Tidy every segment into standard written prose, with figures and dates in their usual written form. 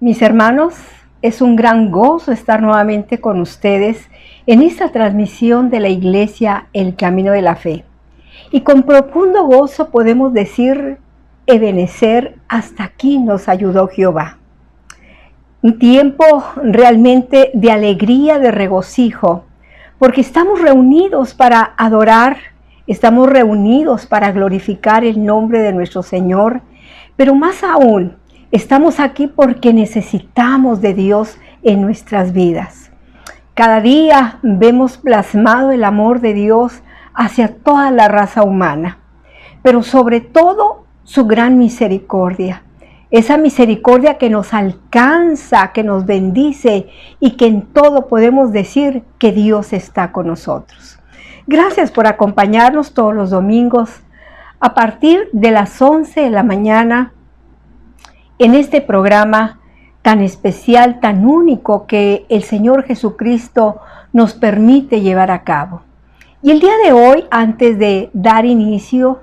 Mis hermanos, es un gran gozo estar nuevamente con ustedes en esta transmisión de la Iglesia El Camino de la Fe. Y con profundo gozo podemos decir, Ebenezer, hasta aquí nos ayudó Jehová. Un tiempo realmente de alegría, de regocijo, porque estamos reunidos para adorar, estamos reunidos para glorificar el nombre de nuestro Señor, pero más aún, estamos aquí porque necesitamos de Dios en nuestras vidas. Cada día vemos plasmado el amor de Dios hacia toda la raza humana, pero sobre todo su gran misericordia. Esa misericordia que nos alcanza, que nos bendice y que en todo podemos decir que Dios está con nosotros. Gracias por acompañarnos todos los domingos a partir de las 11 de la mañana en este programa tan especial, tan único que el Señor Jesucristo nos permite llevar a cabo. Y el día de hoy, antes de dar inicio,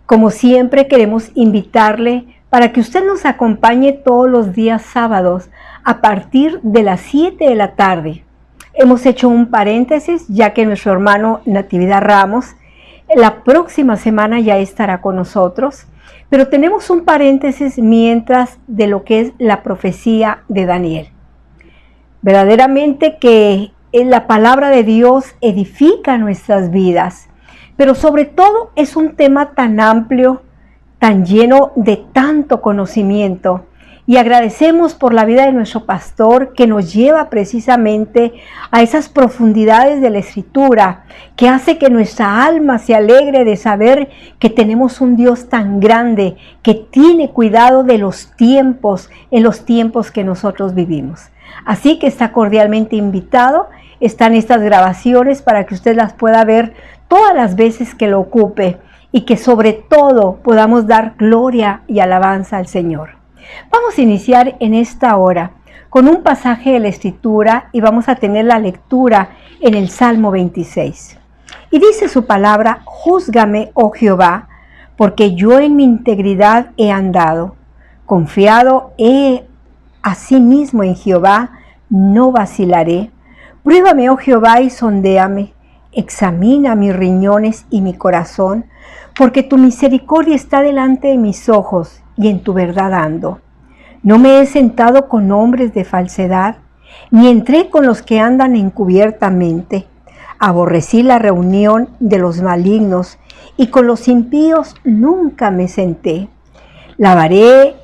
como siempre queremos invitarle para que usted nos acompañe todos los días sábados a partir de las 7 de la tarde. Hemos hecho un paréntesis ya que nuestro hermano Natividad Ramos la próxima semana ya estará con nosotros. Pero tenemos un paréntesis mientras de lo que es la profecía de Daniel. Verdaderamente que la palabra de Dios edifica nuestras vidas, pero sobre todo es un tema tan amplio, tan lleno de tanto conocimiento. Y agradecemos por la vida de nuestro pastor que nos lleva precisamente a esas profundidades de la Escritura, que hace que nuestra alma se alegre de saber que tenemos un Dios tan grande, que tiene cuidado de los tiempos, en los tiempos que nosotros vivimos. Así que está cordialmente invitado, están estas grabaciones para que usted las pueda ver todas las veces que lo ocupe y que sobre todo podamos dar gloria y alabanza al Señor. Vamos a iniciar en esta hora con un pasaje de la Escritura y vamos a tener la lectura en el Salmo 26. Y dice su palabra: júzgame, oh Jehová, porque yo en mi integridad he andado. Confiado he asimismo en Jehová, no vacilaré. Pruébame, oh Jehová, y sondéame. Examina mis riñones y mi corazón, porque tu misericordia está delante de mis ojos y en tu verdad ando. No me he sentado con hombres de falsedad, ni entré con los que andan encubiertamente. Aborrecí la reunión de los malignos, y con los impíos nunca me senté. Lavaré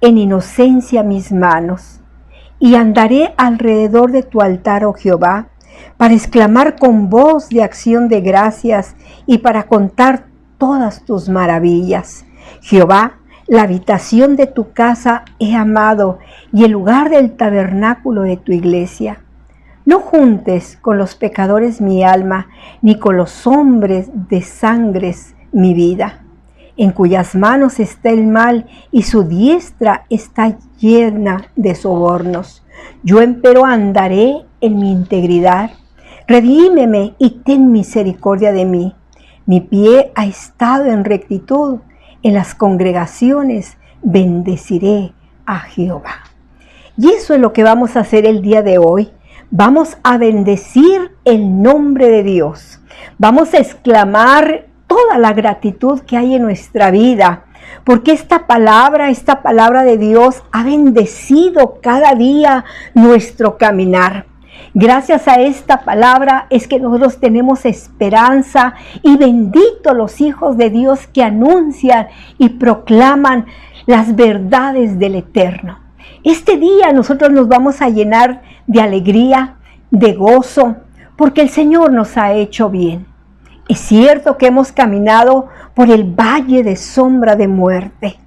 en inocencia mis manos, y andaré alrededor de tu altar, oh Jehová, para exclamar con voz de acción de gracias y para contar todas tus maravillas. Jehová, la habitación de tu casa he amado y el lugar del tabernáculo de tu iglesia. No juntes con los pecadores mi alma, ni con los hombres de sangres mi vida, en cuyas manos está el mal y su diestra está llena de sobornos. Yo empero andaré en mi integridad. Redímeme y ten misericordia de mí. Mi pie ha estado en rectitud. En las congregaciones bendeciré a Jehová. Y eso es lo que vamos a hacer el día de hoy. Vamos a bendecir el nombre de Dios. Vamos a exclamar toda la gratitud que hay en nuestra vida, porque esta palabra de Dios ha bendecido cada día nuestro caminar. Gracias a esta palabra es que nosotros tenemos esperanza, y bendito los hijos de Dios que anuncian y proclaman las verdades del Eterno. Este día nosotros nos vamos a llenar de alegría, de gozo, porque el Señor nos ha hecho bien. Es cierto que hemos caminado por el valle de sombra de muerte.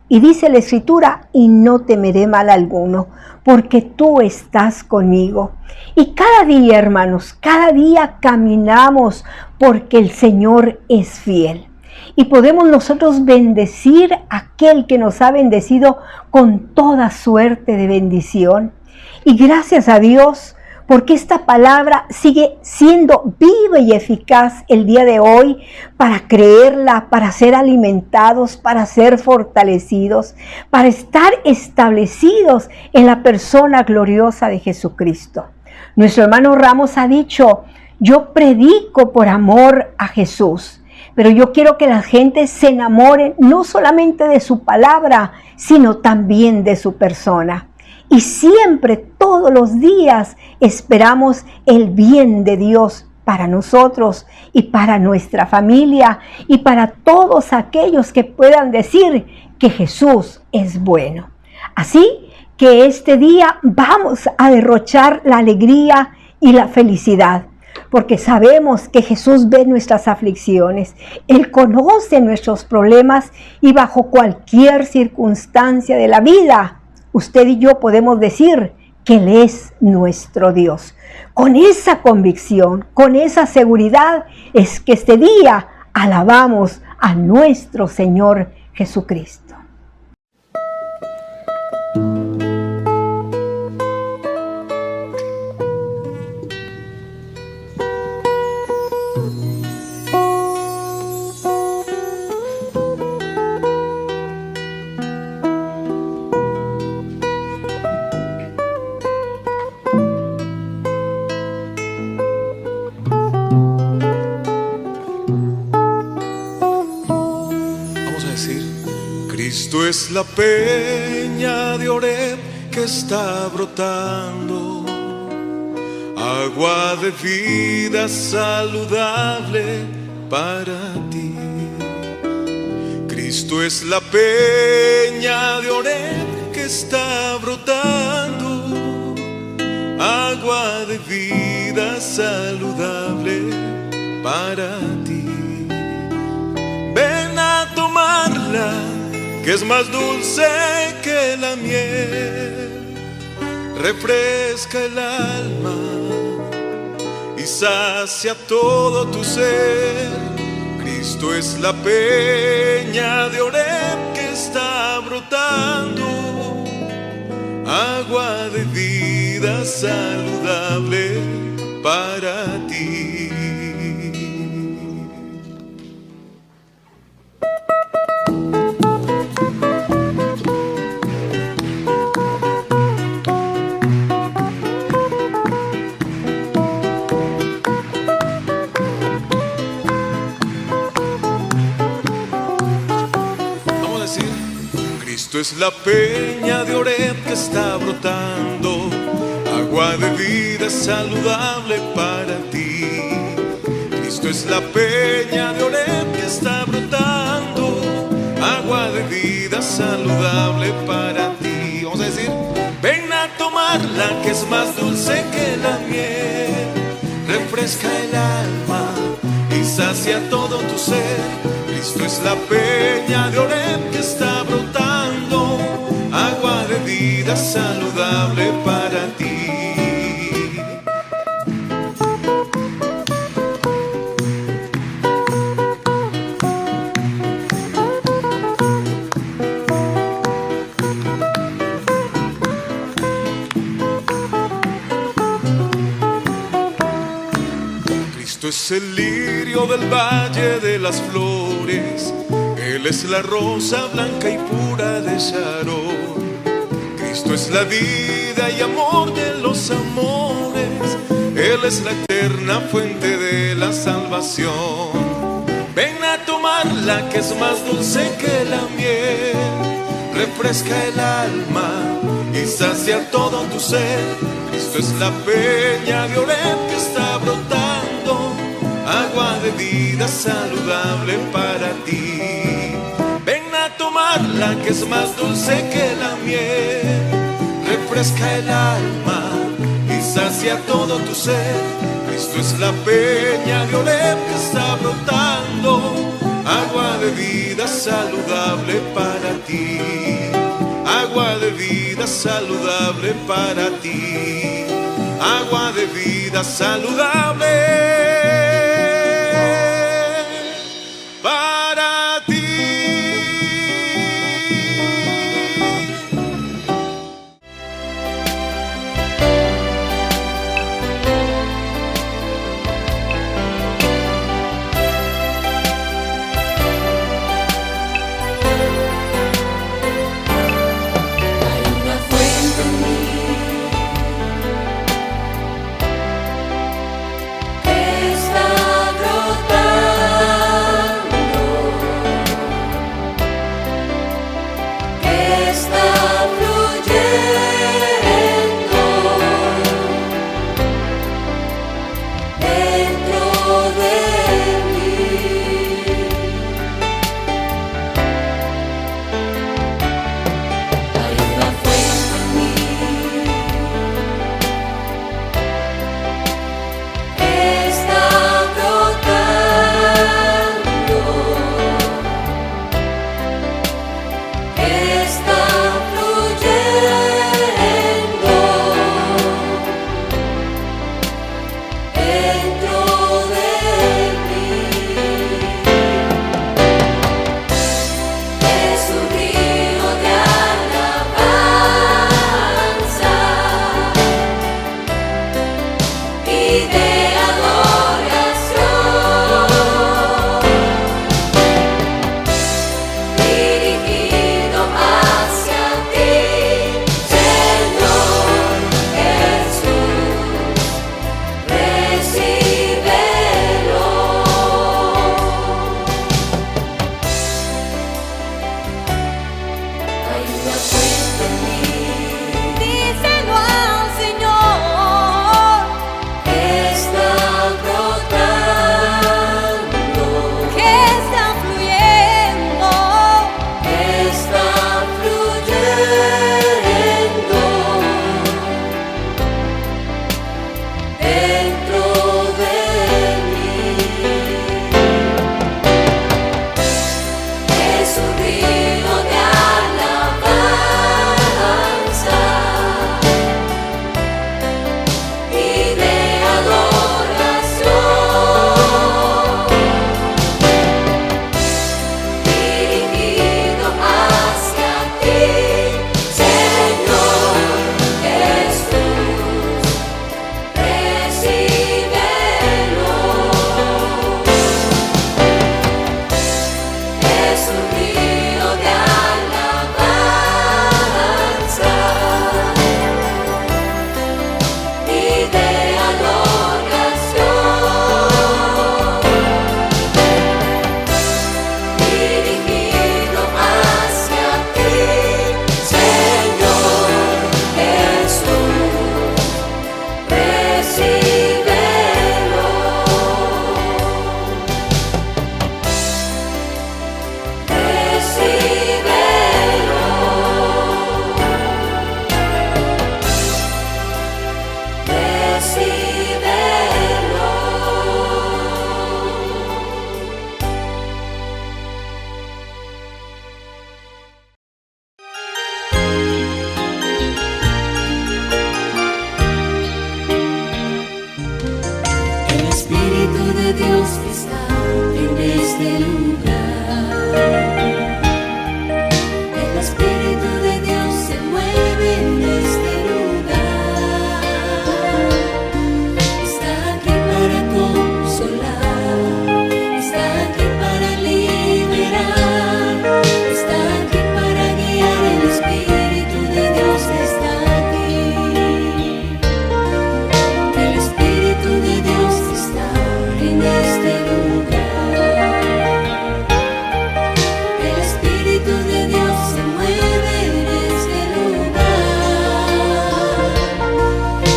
Y dice la Escritura: y no temeré mal alguno, porque tú estás conmigo. Y cada día, hermanos, cada día caminamos porque el Señor es fiel. y podemos nosotros bendecir a aquel que nos ha bendecido con toda suerte de bendición. Y gracias a Dios, porque esta palabra sigue siendo viva y eficaz el día de hoy para creerla, para ser alimentados, para ser fortalecidos, para estar establecidos en la persona gloriosa de Jesucristo. Nuestro hermano Ramos ha dicho: yo predico por amor a Jesús, pero yo quiero que la gente se enamore no solamente de su palabra, sino también de su persona. Y siempre, todos los días, esperamos el bien de Dios para nosotros y para nuestra familia y para todos aquellos que puedan decir que Jesús es bueno. Así que este día vamos a derrochar la alegría y la felicidad, porque sabemos que Jesús ve nuestras aflicciones, Él conoce nuestros problemas y bajo cualquier circunstancia de la vida, usted y yo podemos decir que Él es nuestro Dios. Con esa convicción, con esa seguridad, es que este día alabamos a nuestro Señor Jesucristo. Cristo es la peña de Oreb que está brotando, agua de vida saludable para ti. Cristo es la peña de Oreb que está brotando, agua de vida saludable para ti. Ven a tomarla, que es más dulce que la miel, refresca el alma y sacia todo tu ser. Cristo es la peña de Oreb que está brotando, agua de vida saludable para ti. Cristo es la peña de Oreb que está brotando, agua de vida saludable para ti. Cristo es la peña de Oreb que está brotando, agua de vida saludable para ti. Vamos a decir: ven a tomarla, que es más dulce que la miel, refresca el alma y sacia todo tu ser. Cristo es la peña de Oreb que está brotando, agua de vida saludable para ti. Cristo es el lirio del valle de las flores, Él es la rosa blanca y pura de Sharon. Cristo es la vida y amor de los amores, Él es la eterna fuente de la salvación. Ven a tomarla, que es más dulce que la miel, refresca el alma y sacia todo tu ser. Cristo es la peña de Oreb que está brotando, agua de vida saludable para ti. Ven a tomarla, que es más dulce que la miel, refresca el alma y sacia todo tu ser. Cristo es la peña de Oreb que está brotando, agua de vida saludable para ti. Agua de vida saludable para ti. Agua de vida saludable para Dios está en este lugar. El Espíritu de Dios se mueve en este lugar. Está aquí para consolar, está aquí para liberar, está aquí para guiar. El Espíritu de Dios está aquí. El Espíritu de Dios está en este lugar. El Espíritu de Dios se mueve en este lugar.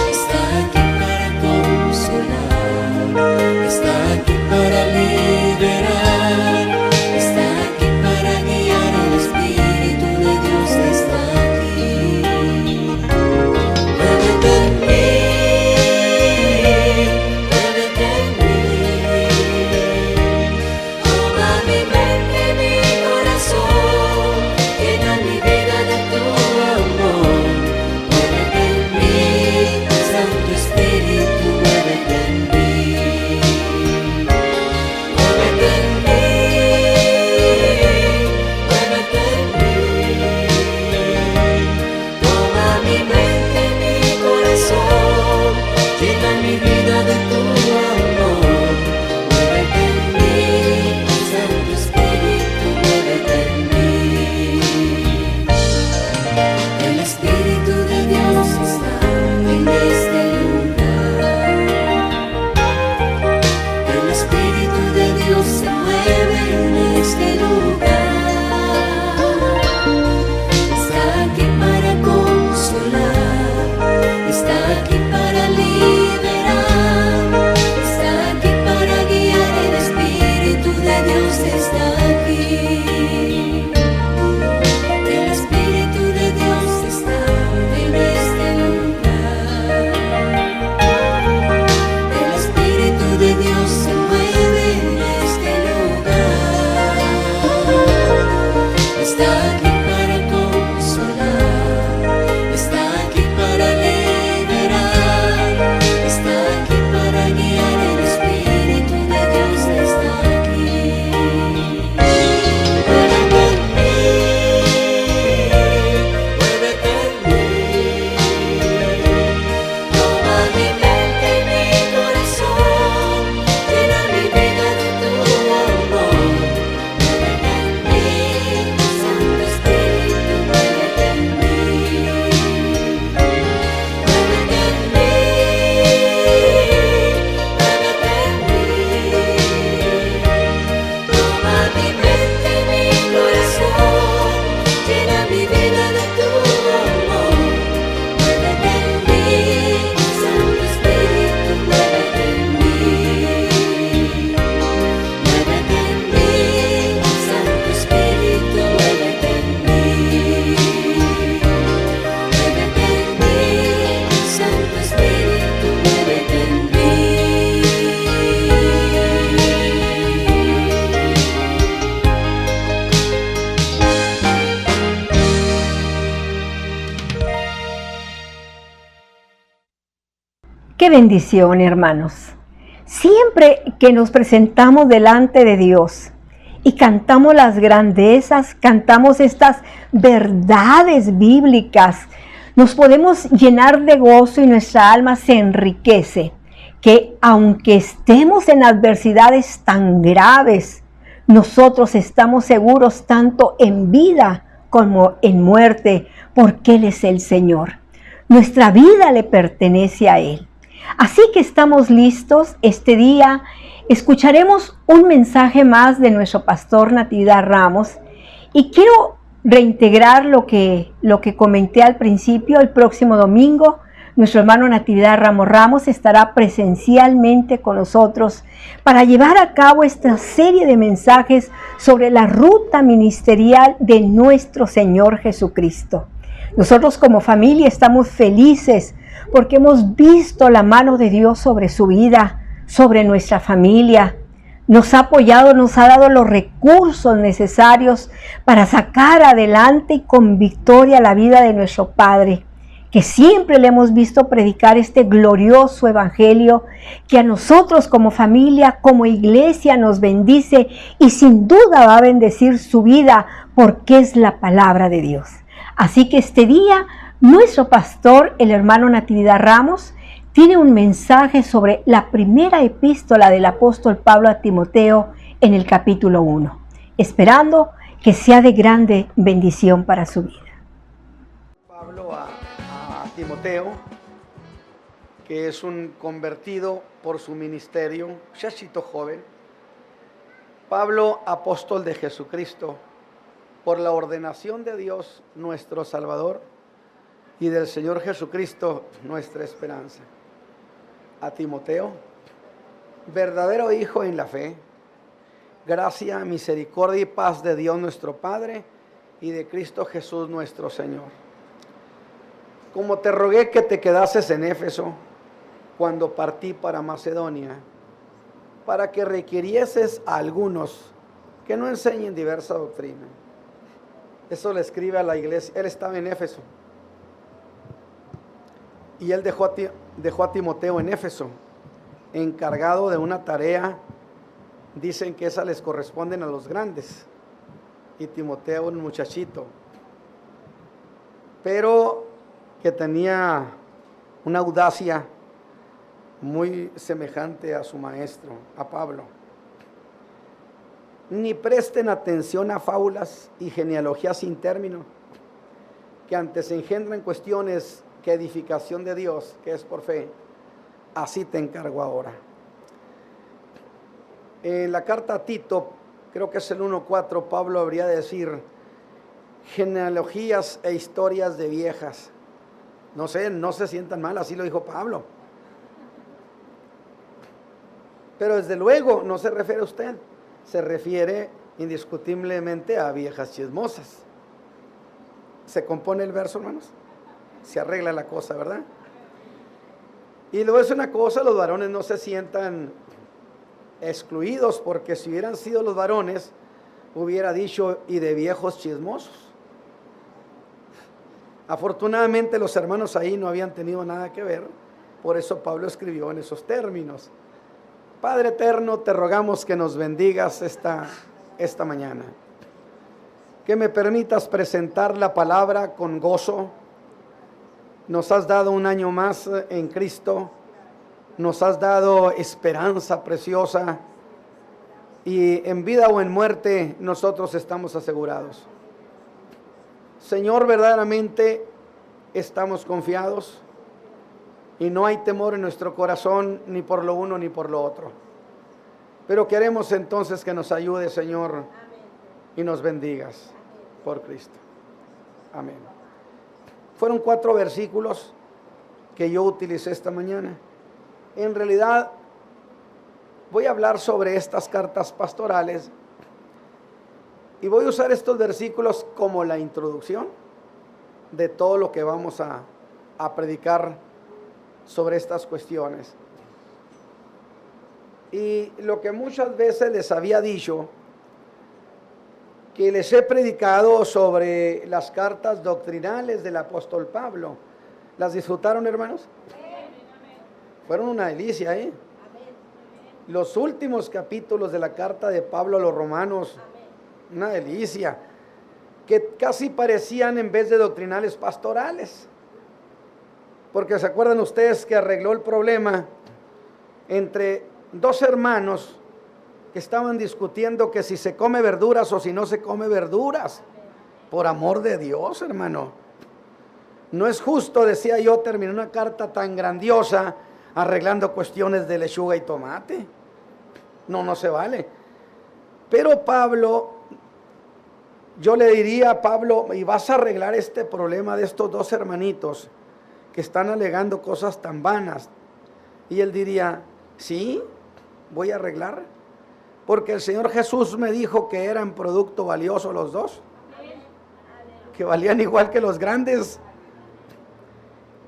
Está aquí para consolar, está aquí para liberar, está aquí para guiar. El Espíritu de Dios está aquí. Muévete en mí, muévete en mí. Toma mi mente, mi corazón, llena mi vida de tu amor. Muévete en mí, Santo Espíritu, muévete en mí. Muévete en mí, muévete en mí. Toma mi mente, mi corazón, llena mi vida de tu amor. Muévete en mí, Santo Espíritu, muévete en mí. El Espíritu de Dios está en este lugar. El Espíritu de Dios se mueve en este lugar. Está aquí para consolar, está aquí para liberar, está aquí para guiar. El Espíritu de Dios está aquí. El Espíritu de Dios está en este lugar. El Espíritu de Dios se mueve en este lugar. Está aquí para consolar, está aquí para liberar, está aquí para guiar. El Espíritu de Dios está aquí. Muévete en mí, muévete en mí. Toma mi mente, mi corazón, llena mi vida de tu amor. Muévete en mí, Santo Espíritu, muévete en mí. Muévete en mí, muévete en mí. Toma mi mente, mi corazón, llena mi vida de tu amor. Muévete en mí, Santo Espíritu, muévete en mí. Muévete en mí, Santo Espíritu, muévete en mí. Muévete en mí, Santo Espíritu, muévete en mí. Qué bendición, hermanos. Siempre que nos presentamos delante de Dios y cantamos las grandezas, cantamos estas verdades bíblicas, nos podemos llenar de gozo y nuestra alma se enriquece. Que aunque estemos en adversidades tan graves, nosotros estamos seguros tanto en vida como en muerte, porque Él es el Señor. Nuestra vida le pertenece a Él. Así que estamos listos. Este día escucharemos un mensaje más de nuestro pastor Natividad Ramos y quiero reintegrar lo que comenté al principio. El próximo domingo nuestro hermano Natividad Ramos estará presencialmente con nosotros para llevar a cabo esta serie de mensajes sobre la ruta ministerial de nuestro Señor Jesucristo. Nosotros como familia estamos felices porque hemos visto la mano de Dios sobre su vida, sobre nuestra familia. Nos ha apoyado, nos ha dado los recursos necesarios para sacar adelante y con victoria la vida de nuestro Padre. que siempre le hemos visto predicar este glorioso evangelio que a nosotros como familia, como iglesia nos bendice y sin duda va a bendecir su vida porque es la palabra de Dios. Así que este día nuestro pastor, el hermano Natividad Ramos, tiene un mensaje sobre la primera epístola del apóstol Pablo a Timoteo en el capítulo 1, esperando que sea de grande bendición para su vida. Pablo a Timoteo, que es un convertido por su ministerio, muchachito joven. Pablo, apóstol de Jesucristo, por la ordenación de Dios, nuestro Salvador, y del Señor Jesucristo, nuestra esperanza. A Timoteo, verdadero hijo en la fe, gracia, misericordia y paz de Dios nuestro Padre y de Cristo Jesús nuestro Señor. Como te rogué que te quedases en Éfeso cuando partí para Macedonia, para que requirieses a algunos que no enseñen diversa doctrina. Eso le escribe a la iglesia. Él estaba en Éfeso y él dejó a Timoteo en Éfeso, encargado de una tarea. Dicen que esa les corresponden a los grandes, y Timoteo un muchachito, pero que tenía una audacia muy semejante a su maestro, a Pablo. Ni presten atención a fábulas y genealogías sin término, que antes engendran cuestiones que edificación de Dios, que es por fe. Así te encargo ahora. En la carta a Tito, creo que es el 1:4, Pablo habría de decir genealogías e historias de viejas. No sé, no se sientan mal, así lo dijo Pablo. Pero desde luego no se refiere a usted, se refiere indiscutiblemente a viejas chismosas. ¿Se compone el verso, hermanos? Se arregla la cosa, ¿verdad? Y luego es una cosa, los varones no se sientan excluidos, porque si hubieran sido los varones, hubiera dicho, y de viejos chismosos. Afortunadamente los hermanos ahí no habían tenido nada que ver, por eso Pablo escribió en esos términos. Padre eterno, te rogamos que nos bendigas esta mañana, que me permitas presentar la palabra con gozo. Nos has dado un año más en Cristo, nos has dado esperanza preciosa, y en vida o en muerte nosotros estamos asegurados. Señor, verdaderamente estamos confiados y no hay temor en nuestro corazón ni por lo uno ni por lo otro. Pero queremos entonces que nos ayude, Señor, y nos bendigas por Cristo. Amén. Fueron 4 versículos que yo utilicé esta mañana. En realidad voy a hablar sobre estas cartas pastorales y voy a usar estos versículos como la introducción de todo lo que vamos a predicar sobre estas cuestiones. Y lo que muchas veces les había dicho, que les he predicado sobre las cartas doctrinales del apóstol Pablo. ¿Las disfrutaron, hermanos? Fueron una delicia, ¿eh? Los últimos capítulos de la carta de Pablo a los romanos, una delicia, que casi parecían, en vez de doctrinales, pastorales. Porque se acuerdan ustedes que arregló el problema entre 2 hermanos que estaban discutiendo que si se come verduras o si no se come verduras. Por amor de Dios, hermano, no es justo, decía yo, terminar una carta tan grandiosa arreglando cuestiones de lechuga y tomate. No se vale. Pero Pablo, yo le diría a Pablo, ¿y vas a arreglar este problema de estos 2 hermanitos que están alegando cosas tan vanas? Y él diría, sí, voy a arreglar, porque el Señor Jesús me dijo que eran producto valioso los 2, que valían igual que los grandes.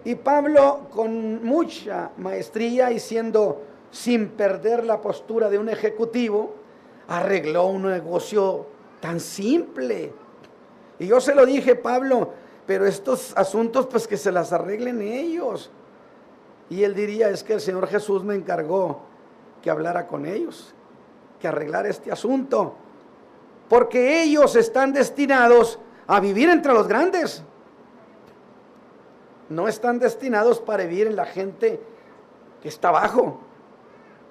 Y Pablo, con mucha maestría y siendo sin perder la postura de un ejecutivo, arregló un negocio tan simple. Y yo se lo dije, Pablo, pero estos asuntos pues que se las arreglen ellos. Y él diría, es que el Señor Jesús me encargó que hablara con ellos, que arreglara este asunto, porque ellos están destinados a vivir entre los grandes. No están destinados para vivir en la gente que está abajo,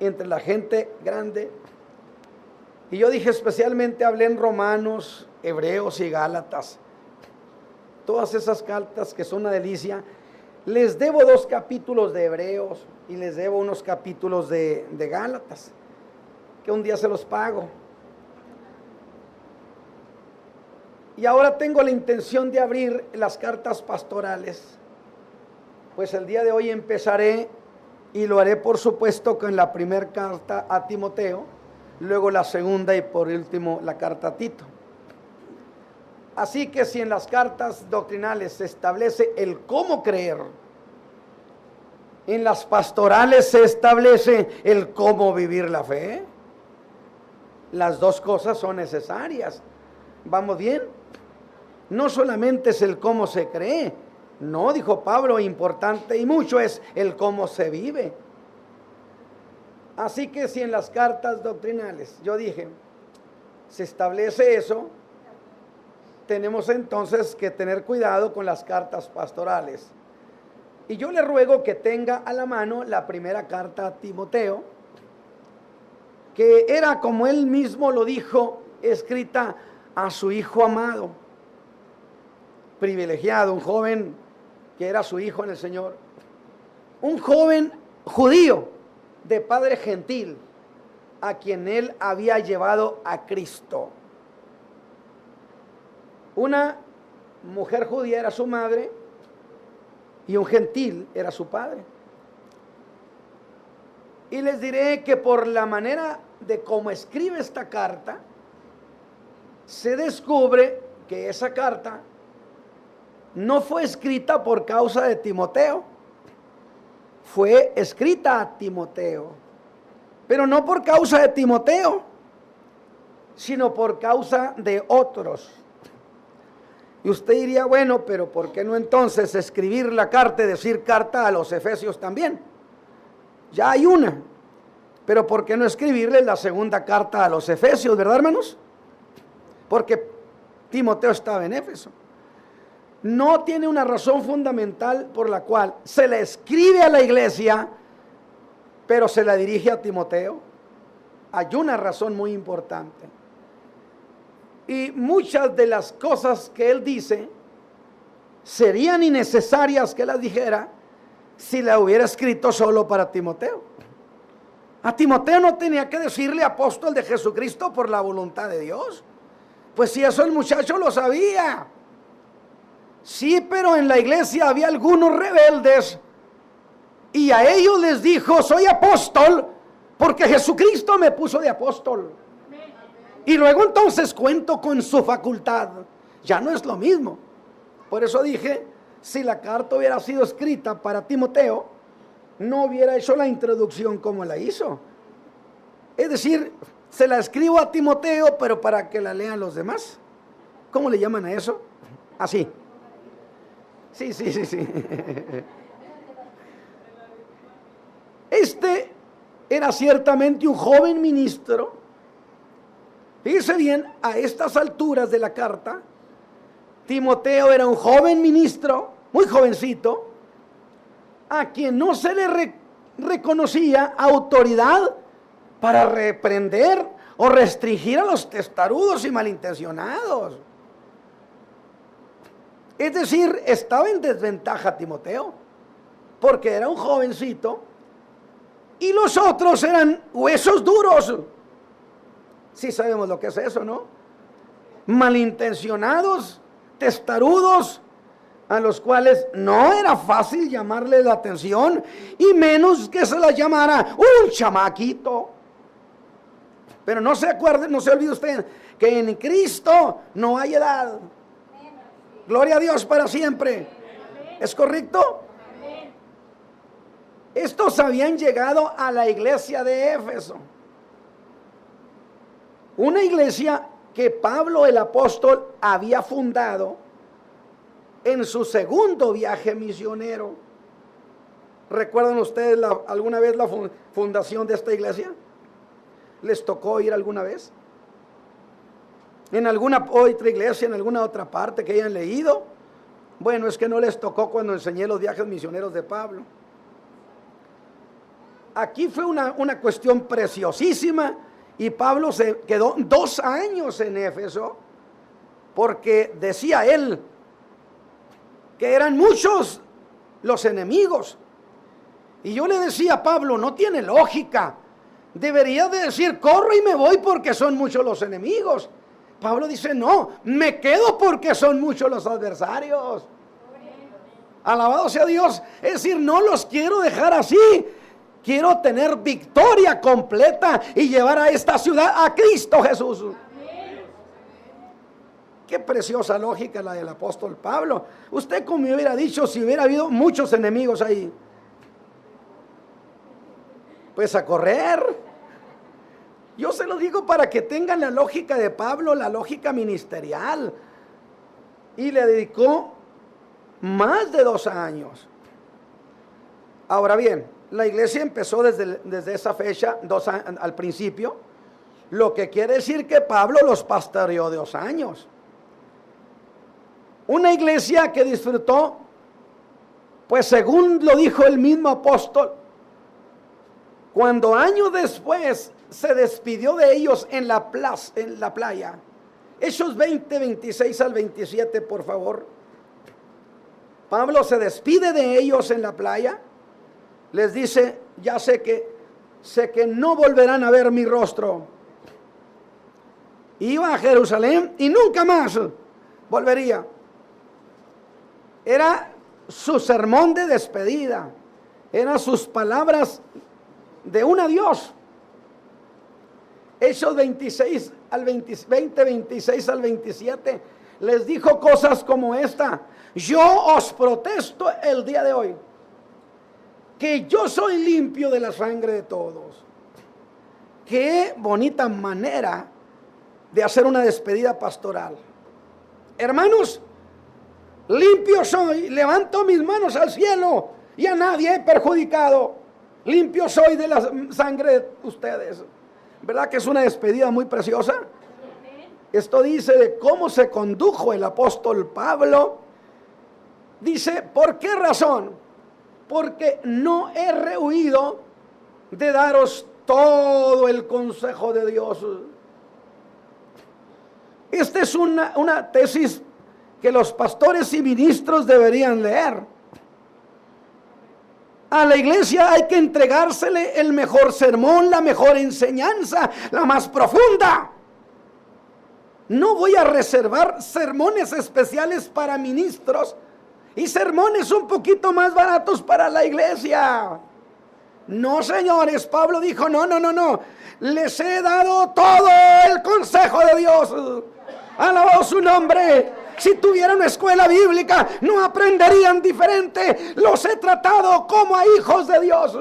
entre la gente grande. Y yo dije especialmente, hablé en Romanos, Hebreos y Gálatas. Todas esas cartas que son una delicia. Les debo 2 capítulos de Hebreos y les debo unos capítulos de Gálatas, que un día se los pago. Y ahora tengo la intención de abrir las cartas pastorales. Pues el día de hoy empezaré y lo haré por supuesto con la primera carta a Timoteo, luego la segunda y por último la carta a Tito. Así que si en las cartas doctrinales se establece el cómo creer, en las pastorales se establece el cómo vivir la fe. Las dos cosas son necesarias. ¿Vamos bien? No solamente es el cómo se cree, no, dijo Pablo, importante y mucho es el cómo se vive. Así que si en las cartas doctrinales, yo dije, se establece eso, tenemos entonces que tener cuidado con las cartas pastorales. Y yo le ruego que tenga a la mano la primera carta a Timoteo, que era, como él mismo lo dijo, escrita a su hijo amado, privilegiado, un joven que era su hijo en el Señor, un joven judío de padre gentil, a quien él había llevado a Cristo. Una mujer judía era su madre y un gentil era su padre. Y les diré que por la manera de cómo escribe esta carta, se descubre que esa carta no fue escrita por causa de Timoteo, fue escrita a Timoteo, pero no por causa de Timoteo, sino por causa de otros. Y usted diría, bueno, pero ¿por qué no entonces escribir la carta y decir carta a los Efesios también? Ya hay una, pero ¿por qué no escribirle la segunda carta a los Efesios, verdad, hermanos? Porque Timoteo estaba en Éfeso. No tiene una razón fundamental por la cual se le escribe a la iglesia, pero se la dirige a Timoteo. Hay una razón muy importante. Y muchas de las cosas que él dice serían innecesarias que las dijera si la hubiera escrito solo para Timoteo. A Timoteo no tenía que decirle apóstol de Jesucristo por la voluntad de Dios. Pues si eso el muchacho lo sabía. Sí, pero en la iglesia había algunos rebeldes y a ellos les dijo, soy apóstol porque Jesucristo me puso de apóstol. Y luego entonces cuento con su facultad. Ya no es lo mismo. Por eso dije, si la carta hubiera sido escrita para Timoteo, no hubiera hecho la introducción como la hizo. Es decir, se la escribo a Timoteo, pero para que la lean los demás. ¿Cómo le llaman a eso? Así. Sí. Este era ciertamente un joven ministro. Fíjese bien, a estas alturas de la carta, Timoteo era un joven ministro, muy jovencito, a quien no se le reconocía autoridad para reprender o restringir a los testarudos y malintencionados. Es decir, estaba en desventaja Timoteo, porque era un jovencito y los otros eran huesos duros. Sí sabemos lo que es eso, ¿no? Malintencionados, testarudos, a los cuales no era fácil llamarle la atención, y menos que se la llamara un chamaquito. Pero no se acuerde, no se olvide usted, que en Cristo no hay edad. Gloria a Dios para siempre. ¿Es correcto? Estos habían llegado a la iglesia de Éfeso. Una iglesia que Pablo el apóstol había fundado en su segundo viaje misionero. ¿Recuerdan ustedes alguna vez la fundación de esta iglesia? ¿Les tocó ir alguna vez? ¿En alguna otra iglesia, en alguna otra parte que hayan leído? Bueno, es que no les tocó cuando enseñé los viajes misioneros de Pablo. Aquí fue una cuestión preciosísima y Pablo se quedó 2 años en Éfeso porque decía él que eran muchos los enemigos. Y yo le decía a Pablo, no tiene lógica. Debería de decir, corro y me voy porque son muchos los enemigos. Pablo dice, no, me quedo porque son muchos los adversarios. Alabado sea Dios. Es decir, no los quiero dejar así. Quiero tener victoria completa y llevar a esta ciudad a Cristo Jesús. Qué preciosa lógica la del apóstol Pablo. Usted como me hubiera dicho si hubiera habido muchos enemigos ahí. Pues a correr. Yo se lo digo para que tengan la lógica de Pablo, la lógica ministerial. Y le dedicó más de 2 años. Ahora bien, la iglesia empezó desde esa fecha, al principio, lo que quiere decir que Pablo los pastoreó 2 años. Una iglesia que disfrutó, pues según lo dijo el mismo apóstol, cuando años después se despidió de ellos en la playa. Hechos 20, 26 al 27, por favor. Pablo se despide de ellos en la playa. Les dice, ya sé que no volverán a ver mi rostro. Iba a Jerusalén y nunca más volvería. Era su sermón de despedida. Eran sus palabras de un adiós. Hechos 26 al 20, 26 al 27, les dijo cosas como esta: yo os protesto el día de hoy que yo soy limpio de la sangre de todos. Qué bonita manera de hacer una despedida pastoral. Hermanos, limpio soy, levanto mis manos al cielo y a nadie he perjudicado. Limpio soy de la sangre de ustedes. ¿Verdad que es una despedida muy preciosa? Esto dice de cómo se condujo el apóstol Pablo. Dice, ¿por qué razón? Porque no he rehuido de daros todo el consejo de Dios. Esta es una tesis que los pastores y ministros deberían leer. A la iglesia hay que entregársele el mejor sermón, la mejor enseñanza, la más profunda. No voy a reservar sermones especiales para ministros y sermones un poquito más baratos para la iglesia. No, señores, Pablo dijo, no. Les he dado todo el consejo de Dios. Alabado su nombre. Si tuviera una escuela bíblica, no aprenderían diferente. Los he tratado como a hijos de Dios.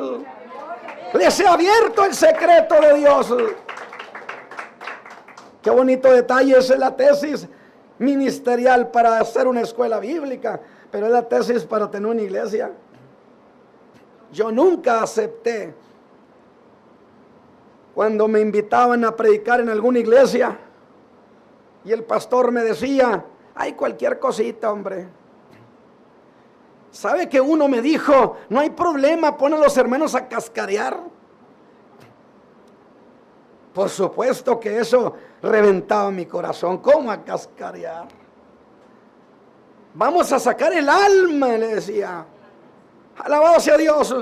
Les he abierto el secreto de Dios. Qué bonito detalle es la tesis ministerial para hacer una escuela bíblica, pero es la tesis para tener una iglesia. Yo nunca acepté cuando me invitaban a predicar en alguna iglesia y el pastor me decía, hay cualquier cosita, hombre. ¿Sabe que uno me dijo, no hay problema, pon a los hermanos a cascarear? Por supuesto que eso reventaba mi corazón. ¿Cómo a cascarear? Vamos a sacar el alma, le decía. Alabado sea Dios.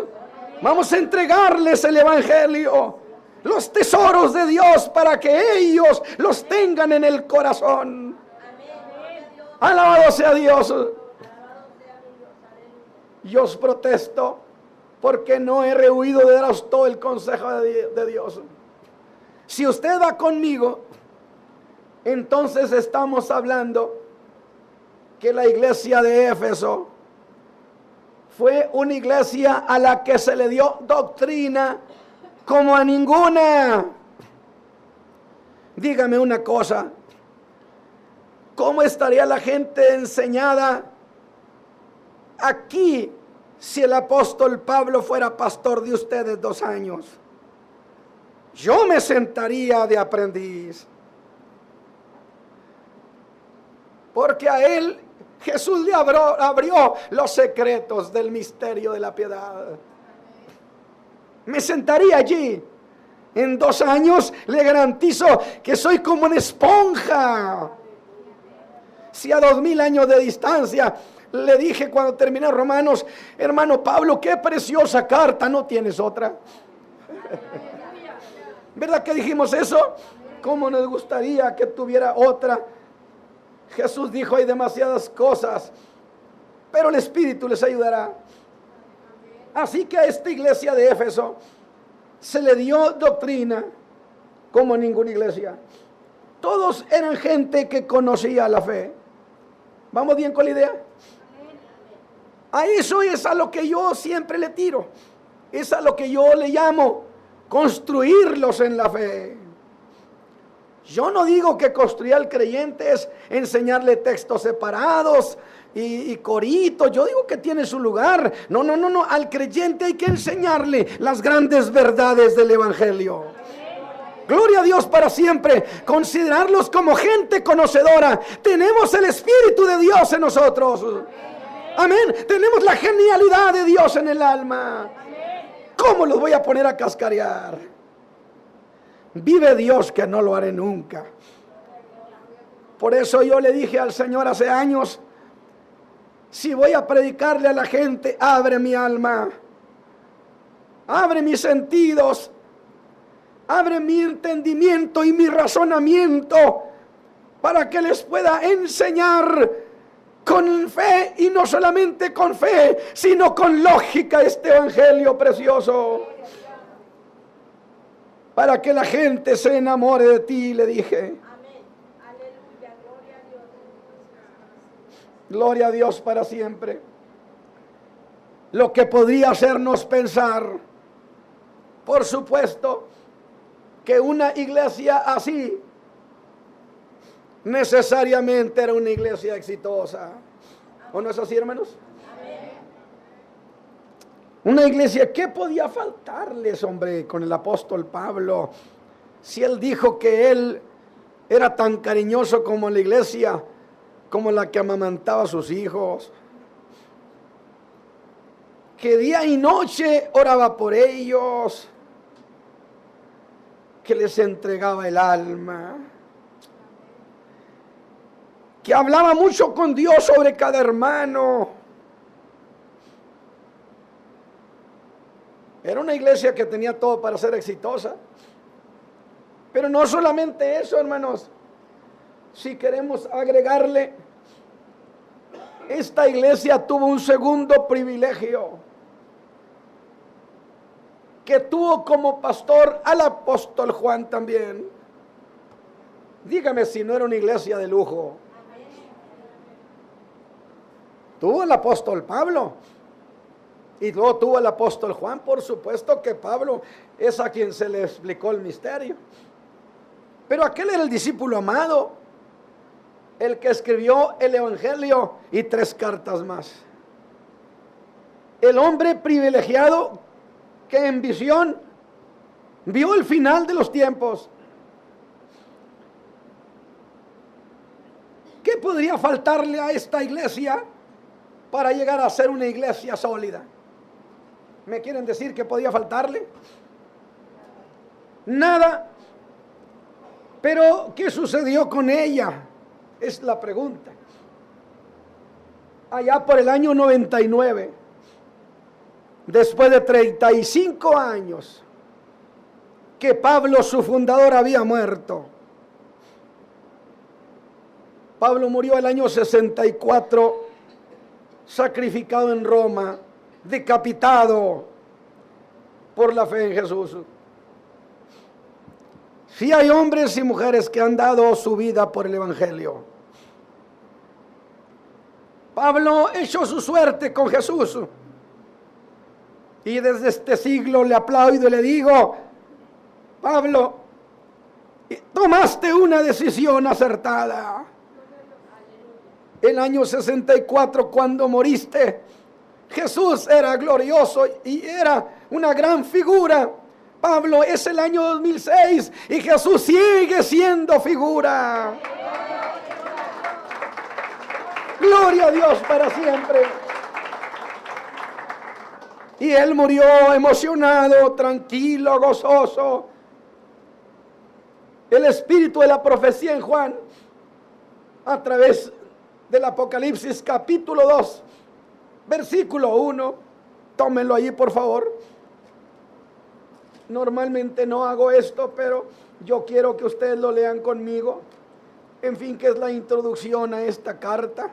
Vamos a entregarles el evangelio, los tesoros de Dios, para que ellos los tengan en el corazón. Alabado sea Dios. Yo os protesto porque no he rehuido de daros todo el consejo de Dios. Si usted va conmigo, entonces estamos hablando que la iglesia de Éfeso fue una iglesia a la que se le dio doctrina como a ninguna. Dígame una cosa, ¿cómo estaría la gente enseñada Aquí, si el apóstol Pablo fuera pastor de ustedes 2 años, yo me sentaría de aprendiz. Porque a él Jesús le abrió los secretos del misterio de la piedad. Me sentaría allí. En 2 años le garantizo que soy como una esponja. Si a 2000 años de distancia le dije cuando terminé Romanos, hermano Pablo, qué preciosa carta, ¿no tienes otra? ¿Verdad que dijimos eso? ¿Cómo nos gustaría que tuviera otra? Jesús dijo, hay demasiadas cosas, pero el Espíritu les ayudará. Así que a esta iglesia de Éfeso se le dio doctrina como a ninguna iglesia. Todos eran gente que conocía la fe. ¿Vamos bien con la idea? A eso es a lo que yo siempre le tiro. Es a lo que yo le llamo construirlos en la fe. Yo no digo que construir al creyente es enseñarle textos separados y coritos. Yo digo que tiene su lugar. No. Al creyente hay que enseñarle las grandes verdades del Evangelio. Gloria a Dios para siempre. Considerarlos como gente conocedora. Tenemos el Espíritu de Dios en nosotros. Amén. Tenemos la genialidad de Dios en el alma. ¿Cómo los voy a poner a cascarear? Vive Dios que no lo haré nunca. Por eso yo le dije al Señor hace años, si voy a predicarle a la gente, abre mi alma, abre mis sentidos, abre mi entendimiento y mi razonamiento para que les pueda enseñar con fe, y no solamente con fe, sino con lógica, este evangelio precioso, para que la gente se enamore de ti, le dije. Amén. Aleluya, gloria a Dios. Gloria a Dios para siempre. Lo que podría hacernos pensar, por supuesto, que una iglesia así necesariamente era una iglesia exitosa. ¿O no es así, hermanos? Una iglesia, ¿qué podía faltarles, hombre, con el apóstol Pablo? Si él dijo que él era tan cariñoso como la iglesia, como la que amamantaba a sus hijos, que día y noche oraba por ellos, que les entregaba el alma, que hablaba mucho con Dios sobre cada hermano. Era una iglesia que tenía todo para ser exitosa. Pero no solamente eso, hermanos. Si queremos agregarle, esta iglesia tuvo un segundo privilegio, que tuvo como pastor al apóstol Juan también. Dígame si no era una iglesia de lujo. Tuvo el apóstol Pablo. Y luego tuvo el apóstol Juan. Por supuesto que Pablo es a quien se le explicó el misterio. Pero aquel era el discípulo amado, el que escribió el Evangelio y 3 cartas más. El hombre privilegiado que en visión vio el final de los tiempos. ¿Qué podría faltarle a esta iglesia para llegar a ser una iglesia sólida? ¿Me quieren decir qué podía faltarle? Nada. Pero ¿qué sucedió con ella? Es la pregunta. Allá por el año 99, después de 35 años que Pablo, su fundador, había muerto. Pablo murió el año 64, sacrificado en Roma, decapitado por la fe en Jesús. Sí hay hombres y mujeres que han dado su vida por el Evangelio. Pablo echó su suerte con Jesús. Y desde este siglo le aplaudo y le digo, Pablo, tomaste una decisión acertada. El año 64, cuando moriste, Jesús era glorioso y era una gran figura. Pablo, es el año 2006 y Jesús sigue siendo figura. Gloria a Dios para siempre. Y él murió emocionado, tranquilo, gozoso. El espíritu de la profecía en Juan, a través del Apocalipsis capítulo 2, versículo 1. Tómenlo allí, por favor. Normalmente no hago esto, pero yo quiero que ustedes lo lean conmigo. En fin, que es la introducción a esta carta.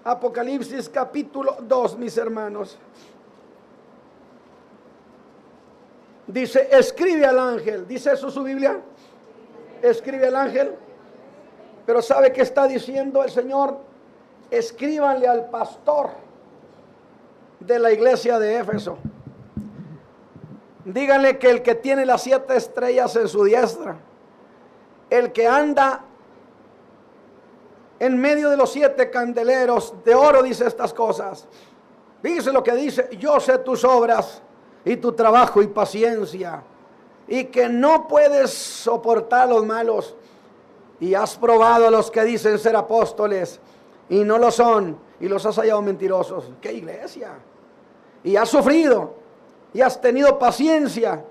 Apocalipsis capítulo 2, mis hermanos. Dice, escribe al ángel. ¿Dice eso su Biblia? Escribe al ángel. Pero ¿sabe qué está diciendo el Señor? Escríbanle al pastor de la iglesia de Éfeso. Díganle que el que tiene las 7 estrellas en su diestra, el que anda en medio de los 7 candeleros de oro, dice estas cosas. Fíjese lo que dice: yo sé tus obras y tu trabajo y paciencia, y que no puedes soportar a los malos, y has probado a los que dicen ser apóstoles y no lo son, y los has hallado mentirosos. ¡Qué iglesia! Y has sufrido, y has tenido paciencia,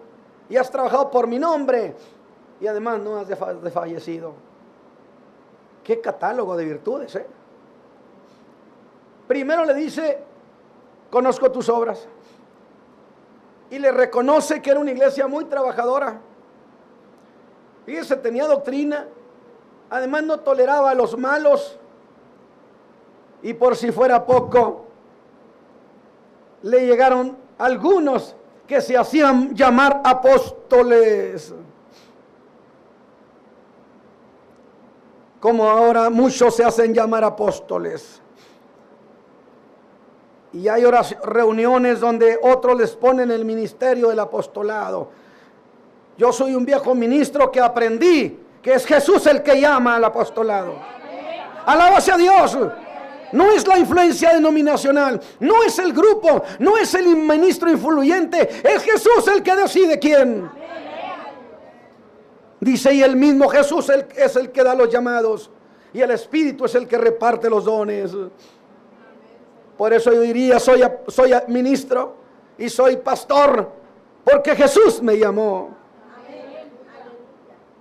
y has trabajado por mi nombre, y además no has desfallecido. ¡Qué catálogo de virtudes! Primero le dice, conozco tus obras, y le reconoce que era una iglesia muy trabajadora. Fíjese, tenía doctrina, además no toleraba a los malos, y por si fuera poco, le llegaron algunos que se hacían llamar apóstoles, como ahora muchos se hacen llamar apóstoles. Y hay reuniones donde otros les ponen el ministerio del apostolado. Yo soy un viejo ministro que aprendí que es Jesús el que llama al apostolado. Alábase a Dios. No es la influencia denominacional, no es el grupo, no es el ministro influyente, es Jesús el que decide quién. Dice, y el mismo Jesús es el que da los llamados, y el Espíritu es el que reparte los dones. Por eso yo diría, soy ministro y soy pastor, porque Jesús me llamó.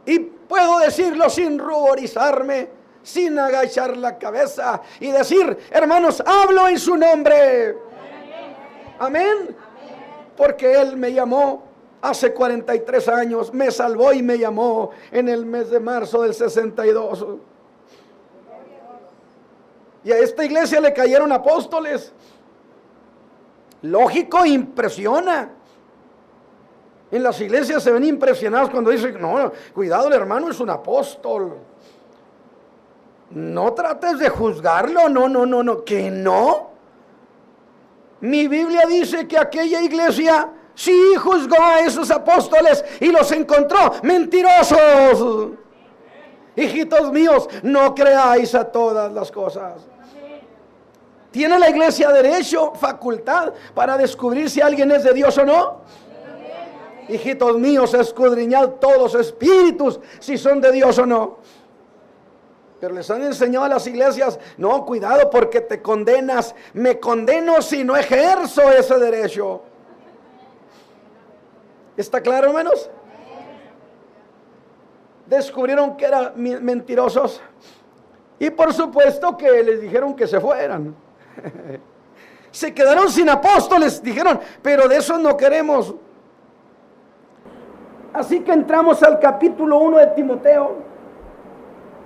Y puedo decirlo sin ruborizarme, sin agachar la cabeza y decir, hermanos, hablo en su nombre. Amén. Porque Él me llamó hace 43 años, me salvó y me llamó en el mes de marzo del 62. Y a esta iglesia le cayeron apóstoles. Lógico, impresiona. En las iglesias se ven impresionados cuando dicen, no, cuidado, el hermano es un apóstol. No trates de juzgarlo, no, que no. Mi Biblia dice que aquella iglesia sí juzgó a esos apóstoles y los encontró mentirosos. Hijitos míos, no creáis a todas las cosas. ¿Tiene la iglesia derecho, facultad para descubrir si alguien es de Dios o no? Hijitos míos, escudriñad todos los espíritus si son de Dios o no. Pero les han enseñado a las iglesias, no, cuidado porque te condenas. Me condeno si no ejerzo ese derecho. ¿Está claro, hermanos? Descubrieron que eran mentirosos y por supuesto que les dijeron que se fueran. Se quedaron sin apóstoles, dijeron, pero de eso no queremos. Así que entramos al capítulo 1 de Timoteo,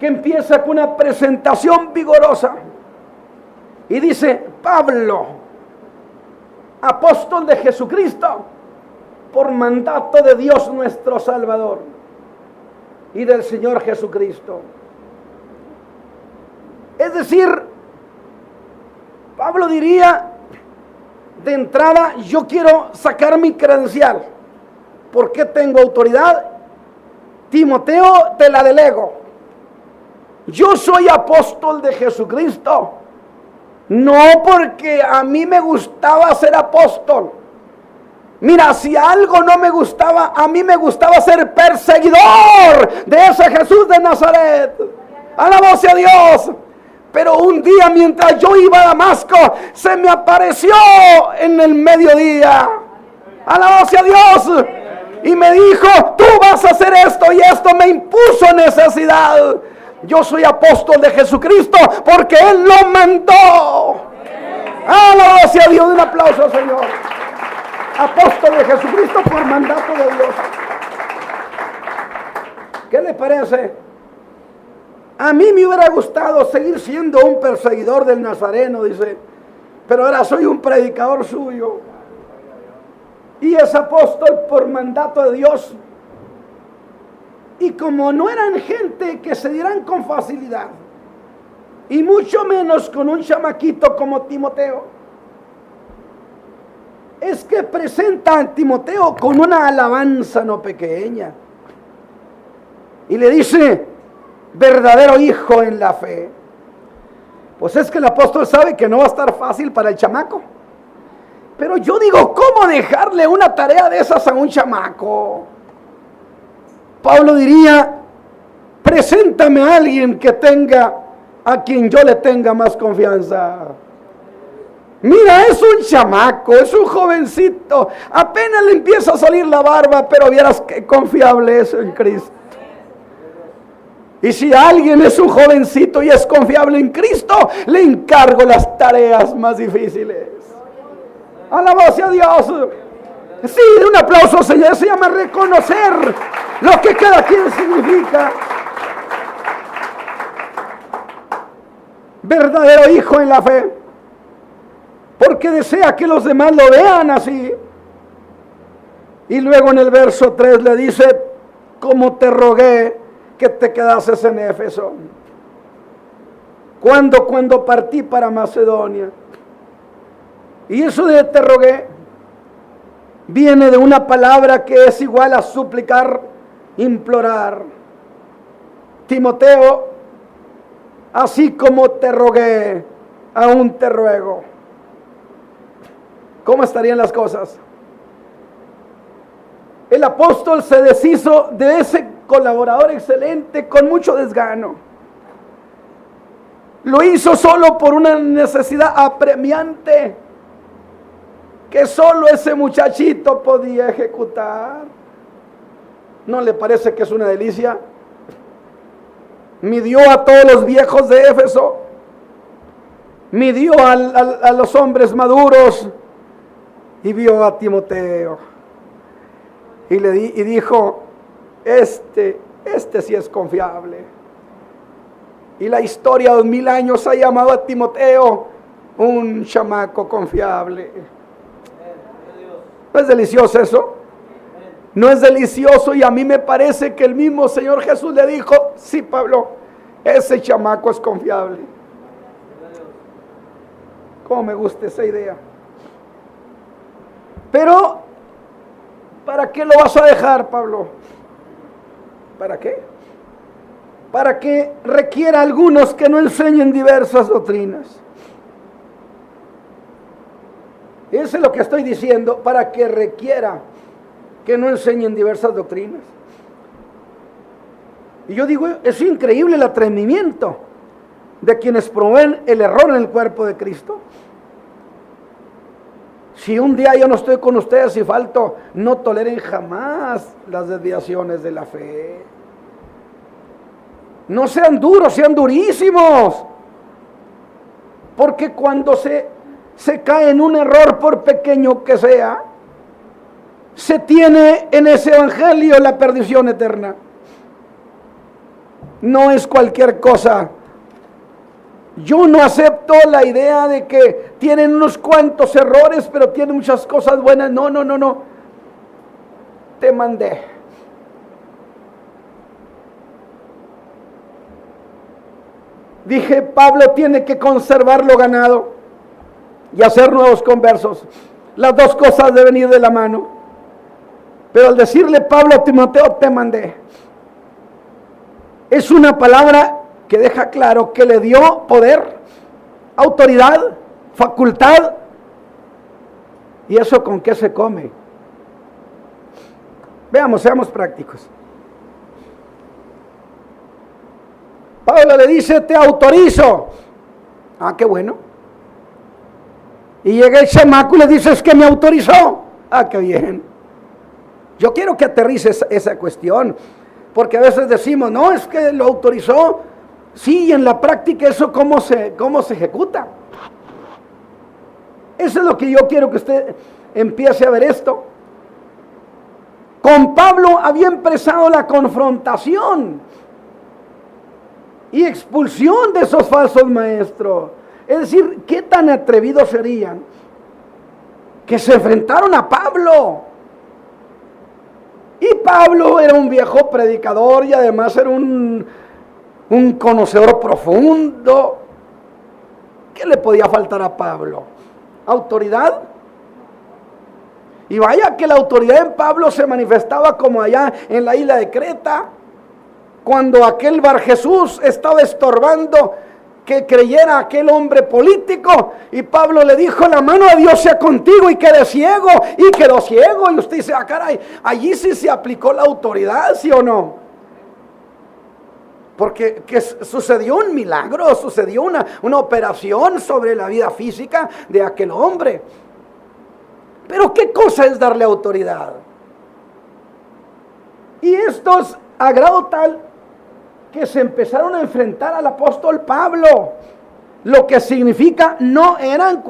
que empieza con una presentación vigorosa. Y dice, Pablo, apóstol de Jesucristo, por mandato de Dios nuestro Salvador y del Señor Jesucristo. Es decir, Pablo diría, de entrada, yo quiero sacar mi credencial. ¿Por qué tengo autoridad? Timoteo, te la delego. Yo soy apóstol de Jesucristo No porque a mí me gustaba ser apóstol. Mira, si algo no me gustaba, a mí me gustaba ser perseguidor de ese Jesús de Nazaret. Alabado sea Dios. Pero un día mientras yo iba a Damasco, se me apareció en el mediodía. Alabado sea Dios. Y me dijo, tú vas a hacer esto y esto. Me impuso necesidad. Yo soy apóstol de Jesucristo porque Él lo mandó. Alabado sea Dios. Un aplauso, Señor. Apóstol de Jesucristo por mandato de Dios. ¿Qué le parece? A mí me hubiera gustado seguir siendo un perseguidor del Nazareno, dice, pero ahora soy un predicador suyo. Y es apóstol por mandato de Dios. Y como no eran gente que se dieran con facilidad, y mucho menos con un chamaquito como Timoteo, es que presenta a Timoteo con una alabanza no pequeña. Y le dice, verdadero hijo en la fe. Pues es que el apóstol sabe que no va a estar fácil para el chamaco. Pero yo digo, ¿cómo dejarle una tarea de esas a un chamaco? Pablo diría, preséntame a alguien que tenga, a quien yo le tenga más confianza. Mira, es un chamaco, es un jovencito, apenas le empieza a salir la barba, pero vieras qué confiable es en Cristo. Y si alguien es un jovencito y es confiable en Cristo, le encargo las tareas más difíciles. Alabado sea Dios. Sí, un aplauso, Señor. Se llama reconocer lo que cada quien significa. Verdadero hijo en la fe. Porque desea que los demás lo vean así. Y luego en el verso 3 le dice, como te rogué que te quedases en Éfeso. Cuando partí para Macedonia. Y eso de te rogué viene de una palabra que es igual a suplicar, implorar. Timoteo, así como te rogué, aún te ruego. ¿Cómo estarían las cosas? El apóstol se deshizo de ese colaborador excelente con mucho desgano. Lo hizo solo por una necesidad apremiante que solo ese muchachito podía ejecutar. ¿No le parece que es una delicia? Midió a todos los viejos de Éfeso, midió a los hombres maduros y vio a Timoteo y dijo, este sí es confiable. Y la historia de 2000 años ha llamado a Timoteo un chamaco confiable. ¿No es delicioso eso? ¿No es delicioso? Y a mí me parece que el mismo Señor Jesús le dijo, sí, Pablo, ese chamaco es confiable. ¿Cómo me gusta esa idea? Pero, ¿para qué lo vas a dejar, Pablo? ¿Para qué? Para que requiera a algunos que no enseñen diversas doctrinas. Eso es lo que estoy diciendo, para que requiera que no enseñen diversas doctrinas. Y yo digo, es increíble el atrevimiento de quienes promueven el error en el cuerpo de Cristo. Si un día yo no estoy con ustedes y falto, no toleren jamás las desviaciones de la fe. No sean duros, sean durísimos. Porque cuando se cae en un error, por pequeño que sea, se tiene en ese evangelio la perdición eterna. No es cualquier cosa. Yo no acepto la idea de que tienen unos cuantos errores, pero tienen muchas cosas buenas. No. Te mandé. Dije, Pablo tiene que conservar lo ganado y hacer nuevos conversos. Las dos cosas deben ir de la mano. Pero al decirle Pablo a Timoteo, te mandé, es una palabra que deja claro que le dio poder, autoridad facultad. ¿Y eso con qué se come? Veamos, seamos prácticos. Pablo le dice, te autorizo. Ah, qué bueno. Y llega el chamaco y le dice, es que me autorizó. Ah, qué bien. Yo quiero que aterrices esa cuestión, porque a veces decimos, no, es que lo autorizó. Sí, y en la práctica eso cómo se ejecuta. Eso es lo que yo quiero que usted empiece a ver esto. Con Pablo había empezado la confrontación y expulsión de esos falsos maestros. Es decir, ¿qué tan atrevidos serían que se enfrentaron a Pablo? Y Pablo era un viejo predicador y además era un conocedor profundo. ¿Qué le podía faltar a Pablo? ¿Autoridad? Y vaya que la autoridad en Pablo se manifestaba como allá en la isla de Creta, cuando aquel Bar Jesús estaba estorbando que creyera aquel hombre político, y Pablo le dijo, la mano de Dios sea contigo, y quedé ciego, y quedó ciego. Y usted dice, ah, caray, allí sí se aplicó la autoridad, ¿sí o no? Porque sucedió un milagro, sucedió una operación sobre la vida física de aquel hombre. Pero ¿qué cosa es darle autoridad? Y estos, a grado tal que se empezaron a enfrentar al apóstol Pablo, lo que significa no eran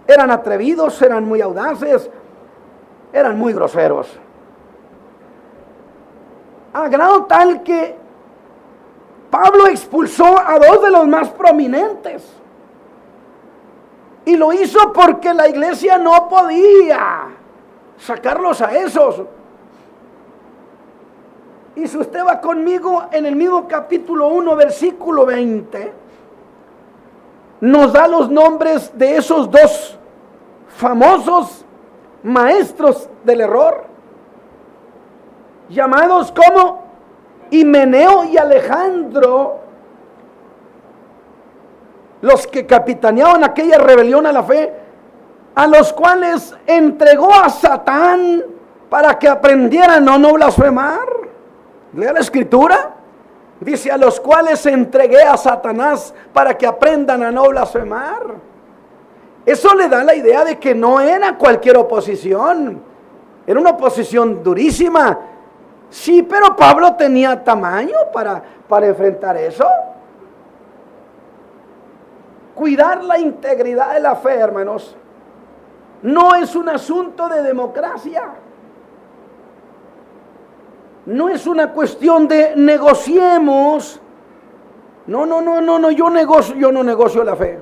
eran atrevidos, eran muy audaces, eran muy groseros. A grado tal que Pablo expulsó a dos de los más prominentes. Y lo hizo porque la iglesia no podía sacarlos a esos. Y si usted va conmigo en el mismo capítulo 1, versículo 20, nos da los nombres de esos dos famosos maestros del error, llamados como Himeneo y Alejandro, los que capitaneaban aquella rebelión a la fe, a los cuales entregó a Satán para que aprendieran a no blasfemar. Lea la escritura, dice, a los cuales entregué a Satanás para que aprendan a no blasfemar. Eso le da la idea de que no era cualquier oposición, era una oposición durísima. Sí, pero Pablo tenía tamaño para enfrentar eso. Cuidar la integridad de la fe, hermanos, no es un asunto de democracia. No es una cuestión de negociemos. No, yo no negocio la fe.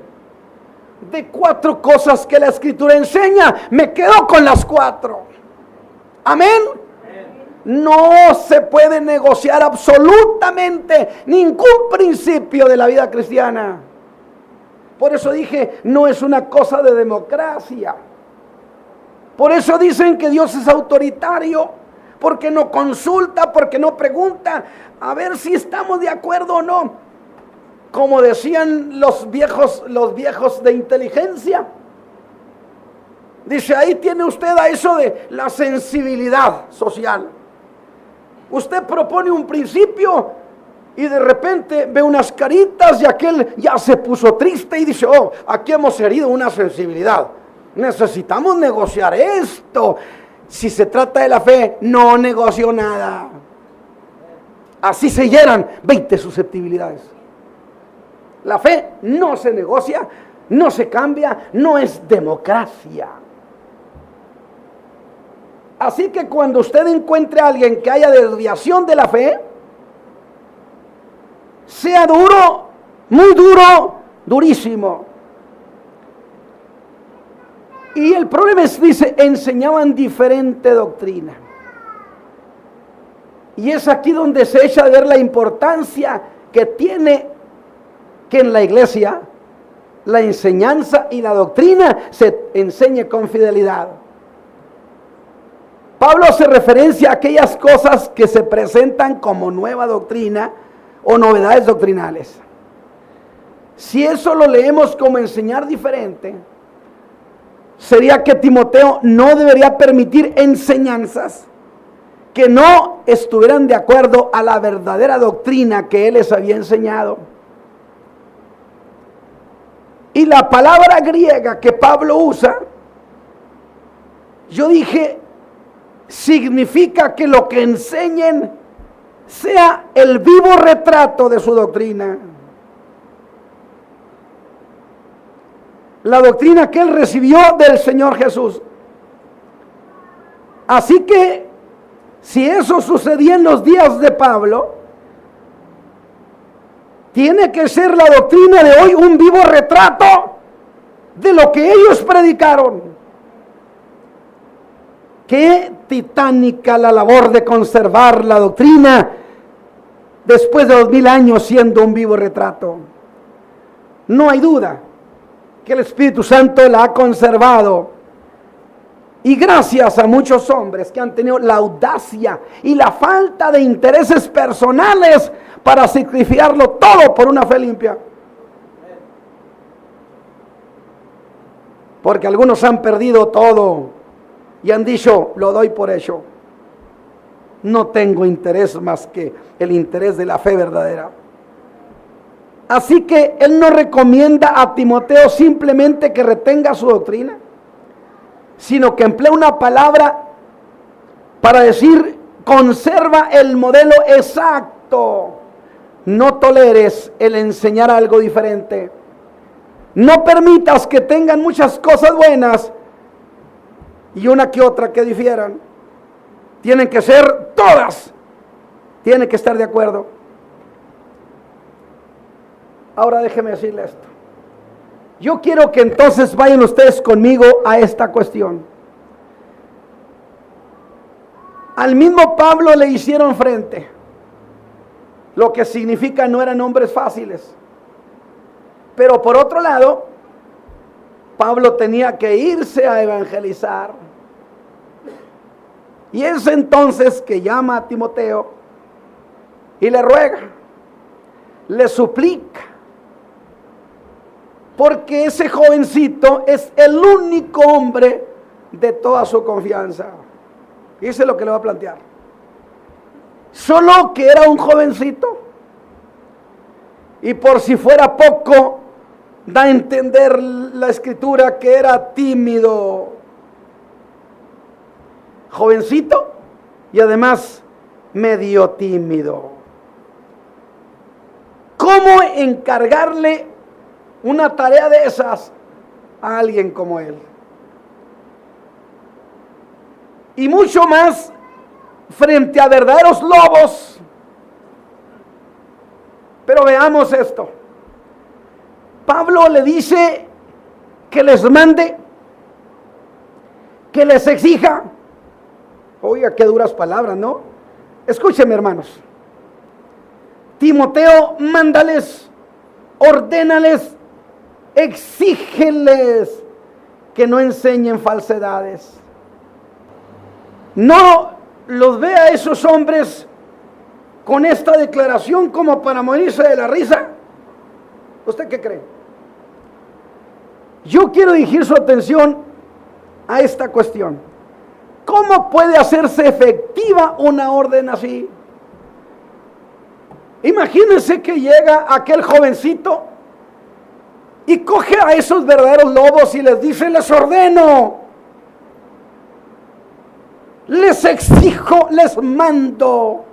De 4 cosas que la escritura enseña, me quedo con las 4. Amén. No se puede negociar absolutamente ningún principio de la vida cristiana. Por eso dije, no es una cosa de democracia. Por eso dicen que Dios es autoritario, porque no consulta, porque no pregunta a ver si estamos de acuerdo o no. Como decían los viejos de inteligencia. Dice, ahí tiene usted a eso de la sensibilidad social. Usted propone un principio y de repente ve unas caritas y aquel ya se puso triste y dice, oh, aquí hemos herido una sensibilidad. Necesitamos negociar esto. Si se trata de la fe, no negocio nada. Así se hieran 20 susceptibilidades. La fe no se negocia, no se cambia, no es democracia. Así que cuando usted encuentre a alguien que haya desviación de la fe, sea duro, muy duro, durísimo. Y el problema es, dice, enseñaban diferente doctrina. Y es aquí donde se echa de ver la importancia que tiene que en la iglesia la enseñanza y la doctrina se enseñe con fidelidad. Pablo hace referencia a aquellas cosas que se presentan como nueva doctrina o novedades doctrinales. Si eso lo leemos como enseñar diferente, sería que Timoteo no debería permitir enseñanzas que no estuvieran de acuerdo a la verdadera doctrina que él les había enseñado. Y la palabra griega que Pablo usa, yo dije, significa que lo que enseñen sea el vivo retrato de su doctrina. La doctrina que él recibió del Señor Jesús. Así que, si eso sucedía en los días de Pablo, tiene que ser la doctrina de hoy un vivo retrato de lo que ellos predicaron. Qué titánica la labor de conservar la doctrina después de 2000 años siendo un vivo retrato. No hay duda que el Espíritu Santo la ha conservado. Y gracias a muchos hombres que han tenido la audacia y la falta de intereses personales para sacrificarlo todo por una fe limpia. Porque algunos han perdido todo y han dicho, lo doy por hecho. No tengo interés más que el interés de la fe verdadera. Así que él no recomienda a Timoteo simplemente que retenga su doctrina, sino que emplea una palabra para decir, conserva el modelo exacto. No toleres el enseñar algo diferente. No permitas que tengan muchas cosas buenas y una que otra que difieran. Tienen que ser todas. Tienen que estar de acuerdo. Ahora déjeme decirle esto. Yo quiero que entonces vayan ustedes conmigo a esta cuestión. Al mismo Pablo le hicieron frente, lo que significa no eran hombres fáciles. Pero por otro lado, Pablo tenía que irse a evangelizar. Y es entonces que llama a Timoteo y le ruega, le suplica, porque ese jovencito es el único hombre de toda su confianza. Dice lo que le va a plantear. Solo que era un jovencito. Y por si fuera poco, da a entender la escritura que era tímido. Jovencito y además medio tímido. ¿Cómo encargarle una tarea de esas a alguien como él? Y mucho más frente a verdaderos lobos. Pero veamos esto. Pablo le dice que les mande, que les exija. Oiga, qué duras palabras, ¿no? Escúcheme, hermanos. Timoteo, mándales, ordénales, exígeles que no enseñen falsedades. No los ve a esos hombres con esta declaración como para morirse de la risa. ¿Usted qué cree? Yo quiero dirigir su atención a esta cuestión. ¿Cómo puede hacerse efectiva una orden así? Imagínense que llega aquel jovencito y coge a esos verdaderos lobos y les dice, les ordeno, les exijo, les mando.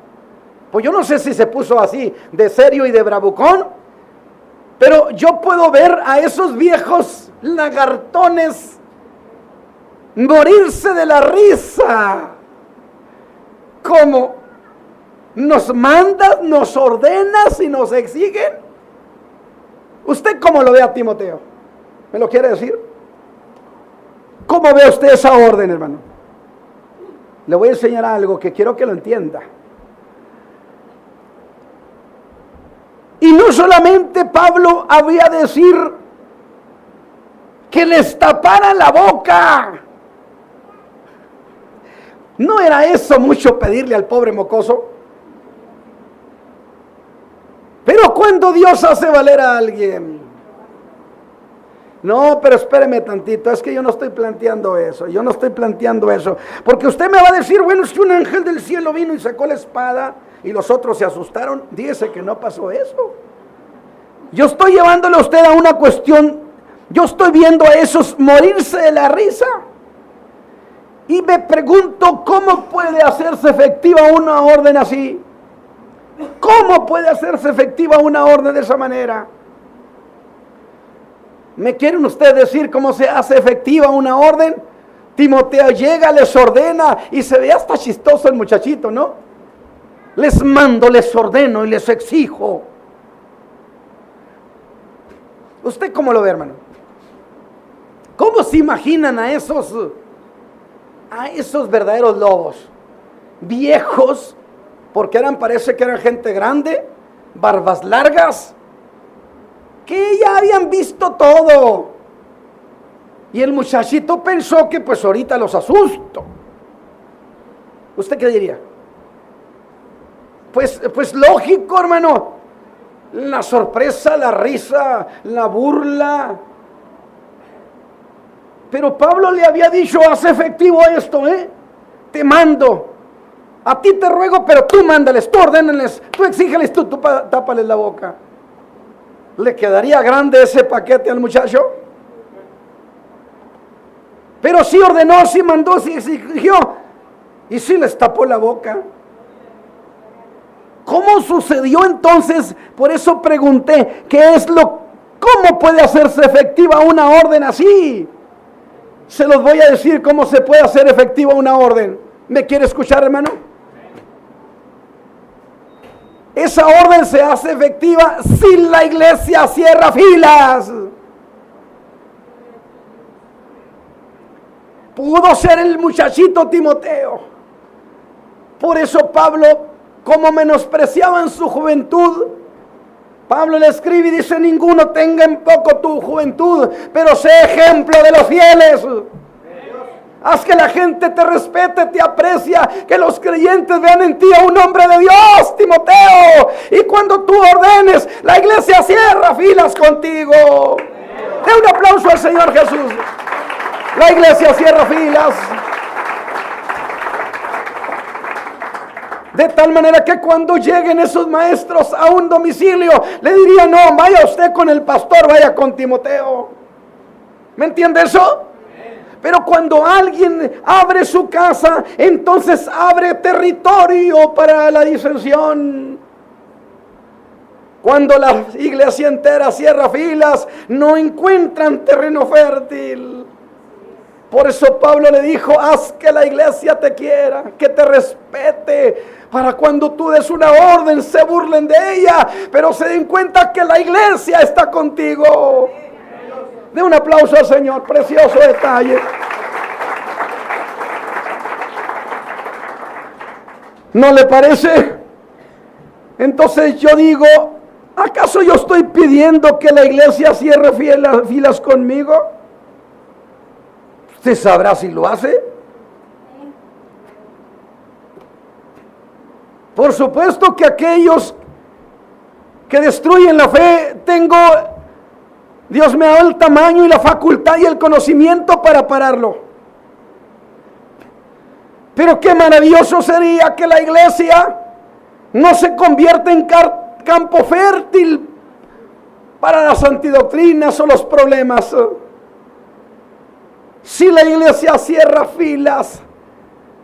Pues yo no sé si se puso así de serio y de bravucón, pero yo puedo ver a esos viejos lagartones morirse de la risa. ¿Cómo? ¿Nos mandas, nos ordenas y nos exigen? ¿Usted cómo lo ve a Timoteo? ¿Me lo quiere decir? ¿Cómo ve usted esa orden, hermano? Le voy a enseñar algo que quiero que lo entienda. Y no solamente Pablo habría de decir que les taparan la boca. ¿No era eso mucho pedirle al pobre mocoso? Pero cuando Dios hace valer a alguien, No, pero espéreme tantito, es que yo no estoy planteando eso, porque usted me va a decir, bueno, es que un ángel del cielo vino y sacó la espada y los otros se asustaron. Dígase que no pasó eso. Yo estoy llevándole a usted a una cuestión, yo estoy viendo a esos morirse de la risa y me pregunto, ¿cómo puede hacerse efectiva una orden así? ¿Cómo puede hacerse efectiva una orden de esa manera? ¿Me quieren ustedes decir cómo se hace efectiva una orden? Timoteo llega, les ordena y se ve hasta chistoso el muchachito, ¿no? Les mando, les ordeno y les exijo. ¿Usted cómo lo ve, hermano? ¿Cómo se imaginan a esos verdaderos lobos? Viejos, porque parece que eran gente grande, barbas largas, que ya habían visto todo. Y el muchachito pensó que pues ahorita los asusto. ¿Usted qué diría? Pues lógico, hermano. La sorpresa, la risa, la burla. Pero Pablo le había dicho, haz efectivo esto, te mando. A ti te ruego, pero tú mándales, tú ordénales, tú exígeles, tú tápales la boca. ¿Le quedaría grande ese paquete al muchacho? Pero sí ordenó, sí mandó, sí exigió y sí les tapó la boca. ¿Cómo sucedió entonces? Por eso pregunté, ¿cómo puede hacerse efectiva una orden así? Se los voy a decir cómo se puede hacer efectiva una orden. ¿Me quiere escuchar, hermano? Esa orden se hace efectiva si la iglesia cierra filas. Pudo ser el muchachito Timoteo. Por eso Pablo, como menospreciaban su juventud, Pablo le escribe y dice, ninguno tenga en poco tu juventud, pero sé ejemplo de los fieles. Haz que la gente te respete, te aprecia, que los creyentes vean en ti a un hombre de Dios, Timoteo. Y cuando tú ordenes, la iglesia cierra filas contigo. Dé un aplauso al Señor Jesús. La iglesia cierra filas. De tal manera que cuando lleguen esos maestros a un domicilio, le dirían, no, vaya usted con el pastor, vaya con Timoteo. ¿Me entiende eso? Pero cuando alguien abre su casa, entonces abre territorio para la disensión. Cuando la iglesia entera cierra filas, no encuentran terreno fértil. Por eso Pablo le dijo, haz que la iglesia te quiera, que te respete, para cuando tú des una orden se burlen de ella, pero se den cuenta que la iglesia está contigo. De un aplauso al Señor, precioso detalle. ¿No le parece? Entonces yo digo, ¿acaso yo estoy pidiendo que la iglesia cierre filas conmigo? ¿Usted sabrá si lo hace? Por supuesto que aquellos que destruyen la fe, Dios me ha dado el tamaño y la facultad y el conocimiento para pararlo. Pero qué maravilloso sería que la iglesia no se convierta en campo fértil para las antidoctrinas o los problemas. Si la iglesia cierra filas,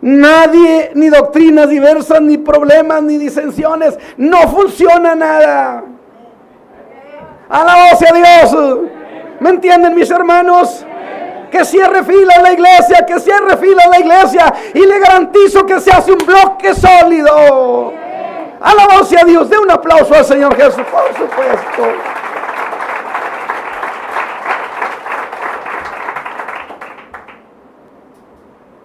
nadie, ni doctrinas diversas, ni problemas, ni disensiones, no funciona nada. Alabado sea Dios. ¿Me entienden, mis hermanos? Que cierre fila la iglesia, que cierre fila la iglesia, y le garantizo que se hace un bloque sólido. Alabado sea Dios. De un aplauso al Señor Jesús, por supuesto.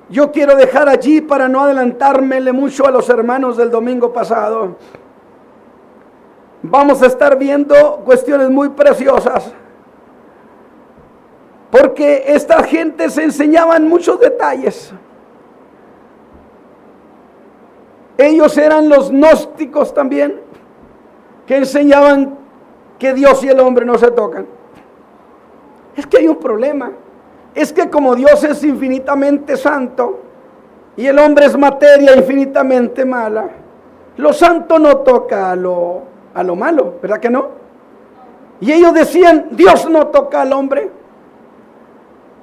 Yo quiero dejar allí, para no adelantármele mucho a los hermanos del domingo pasado, vamos a estar viendo cuestiones muy preciosas, porque esta gente se enseñaban muchos detalles. Ellos eran los gnósticos también, que enseñaban que Dios y el hombre no se tocan. Es que hay un problema. Es que como Dios es infinitamente santo y el hombre es materia infinitamente mala, lo santo no toca a lo malo, ¿verdad que no? Y ellos decían, Dios no toca al hombre.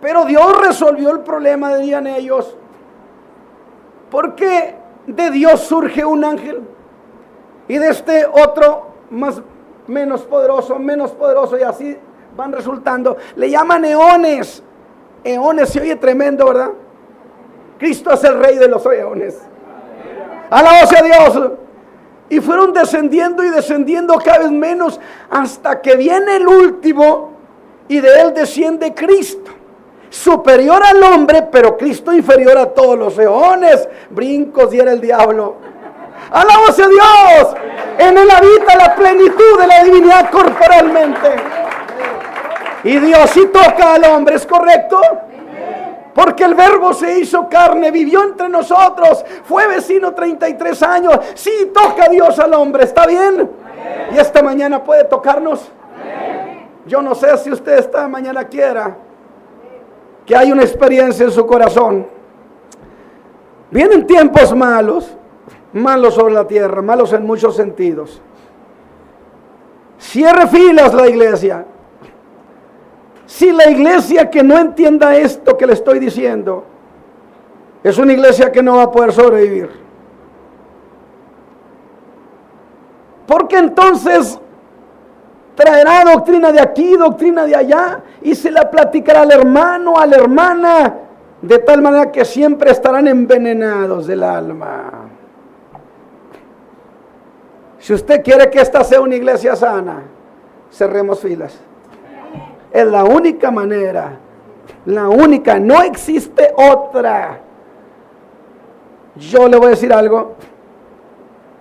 Pero Dios resolvió el problema, dirían ellos. Porque de Dios surge un ángel y de este otro menos poderoso, y así van resultando. Le llaman eones. Eones, se oye tremendo, ¿verdad? Cristo es el rey de los eones. Alabado sea Dios. Y fueron descendiendo y descendiendo cada vez menos hasta que viene el último y de él desciende Cristo. Superior al hombre, pero Cristo inferior a todos los eones. Brincos diera el diablo. Alabado sea Dios. En él habita la plenitud de la divinidad corporalmente. Y Dios sí toca al hombre, ¿es correcto? Porque el verbo se hizo carne, vivió entre nosotros, fue vecino 33 años. Sí toca Dios al hombre, ¿está bien? Y esta mañana puede tocarnos. Yo no sé si usted esta mañana quiera que hay una experiencia en su corazón. Vienen tiempos malos sobre la tierra, malos en muchos sentidos. Cierre filas la iglesia. Si la iglesia que no entienda esto que le estoy diciendo, es una iglesia que no va a poder sobrevivir. Porque entonces traerá doctrina de aquí, doctrina de allá, y se la platicará al hermano, a la hermana, de tal manera que siempre estarán envenenados del alma. Si usted quiere que esta sea una iglesia sana, cerremos filas. Es la única manera, la única, no existe otra. Yo le voy a decir algo.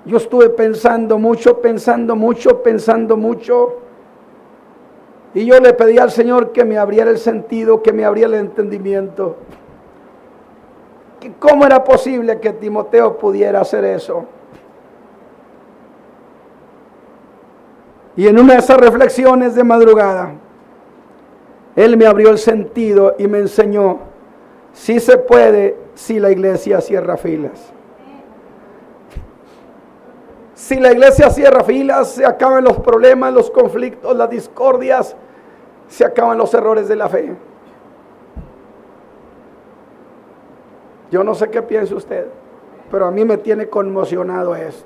Yo estuve pensando mucho, y yo le pedí al Señor que me abriera el sentido, que me abriera el entendimiento. Que ¿cómo era posible que Timoteo pudiera hacer eso? Y en una de esas reflexiones de madrugada, Él me abrió el sentido y me enseñó, si se puede, si la iglesia cierra filas. Si la iglesia cierra filas, se acaban los problemas, los conflictos, las discordias, se acaban los errores de la fe. Yo no sé qué piensa usted, pero a mí me tiene conmocionado esto.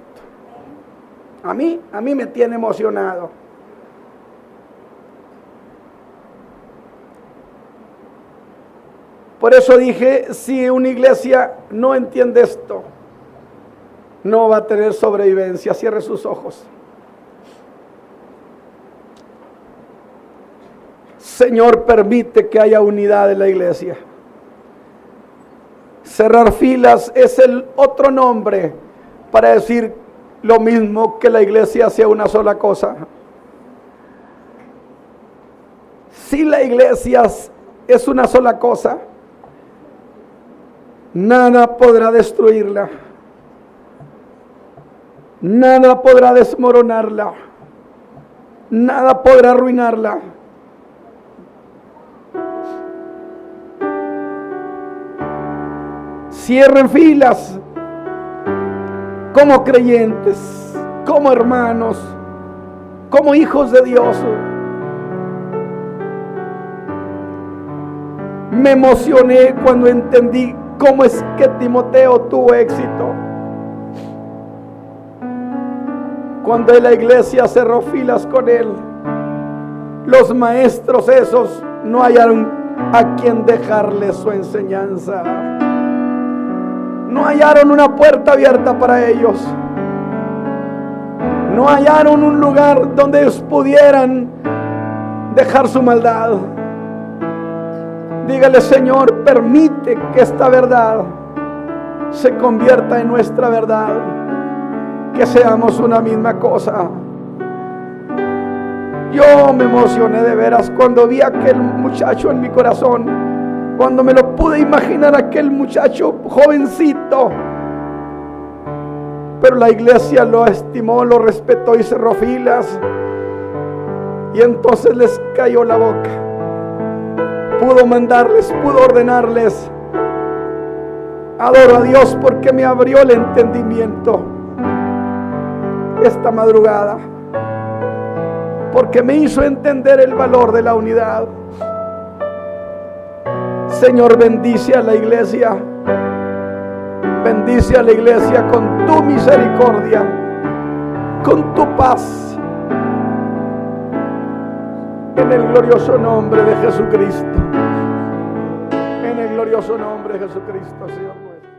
A mí me tiene emocionado. Por eso dije, si una iglesia no entiende esto, no va a tener sobrevivencia. Cierre sus ojos. Señor, permite que haya unidad en la iglesia. Cerrar filas es el otro nombre para decir lo mismo, que la iglesia sea una sola cosa. Si la iglesia es una sola cosa, nada podrá destruirla, nada podrá desmoronarla, nada podrá arruinarla. Cierren filas como creyentes, como hermanos, como hijos de Dios. Me emocioné cuando entendí cómo es que Timoteo tuvo éxito. Cuando la iglesia cerró filas con él, los maestros esos no hallaron a quien dejarle su enseñanza. No hallaron una puerta abierta para ellos. No hallaron un lugar donde ellos pudieran dejar su maldad. Dígale, Señor, permite que esta verdad se convierta en nuestra verdad. Que seamos una misma cosa. Yo me emocioné de veras cuando vi a aquel muchacho en mi corazón. Cuando me lo pude imaginar, aquel muchacho jovencito. Pero la iglesia lo estimó, lo respetó y cerró filas. Y entonces les cayó la boca. pudo mandarles, pudo ordenarles. Adoro a Dios porque me abrió el entendimiento esta madrugada, porque me hizo entender el valor de la unidad. Señor, bendice a la iglesia. Bendice a la iglesia con tu misericordia, con tu paz. En el glorioso nombre de Jesucristo. En el glorioso nombre de Jesucristo, Señor nuestro.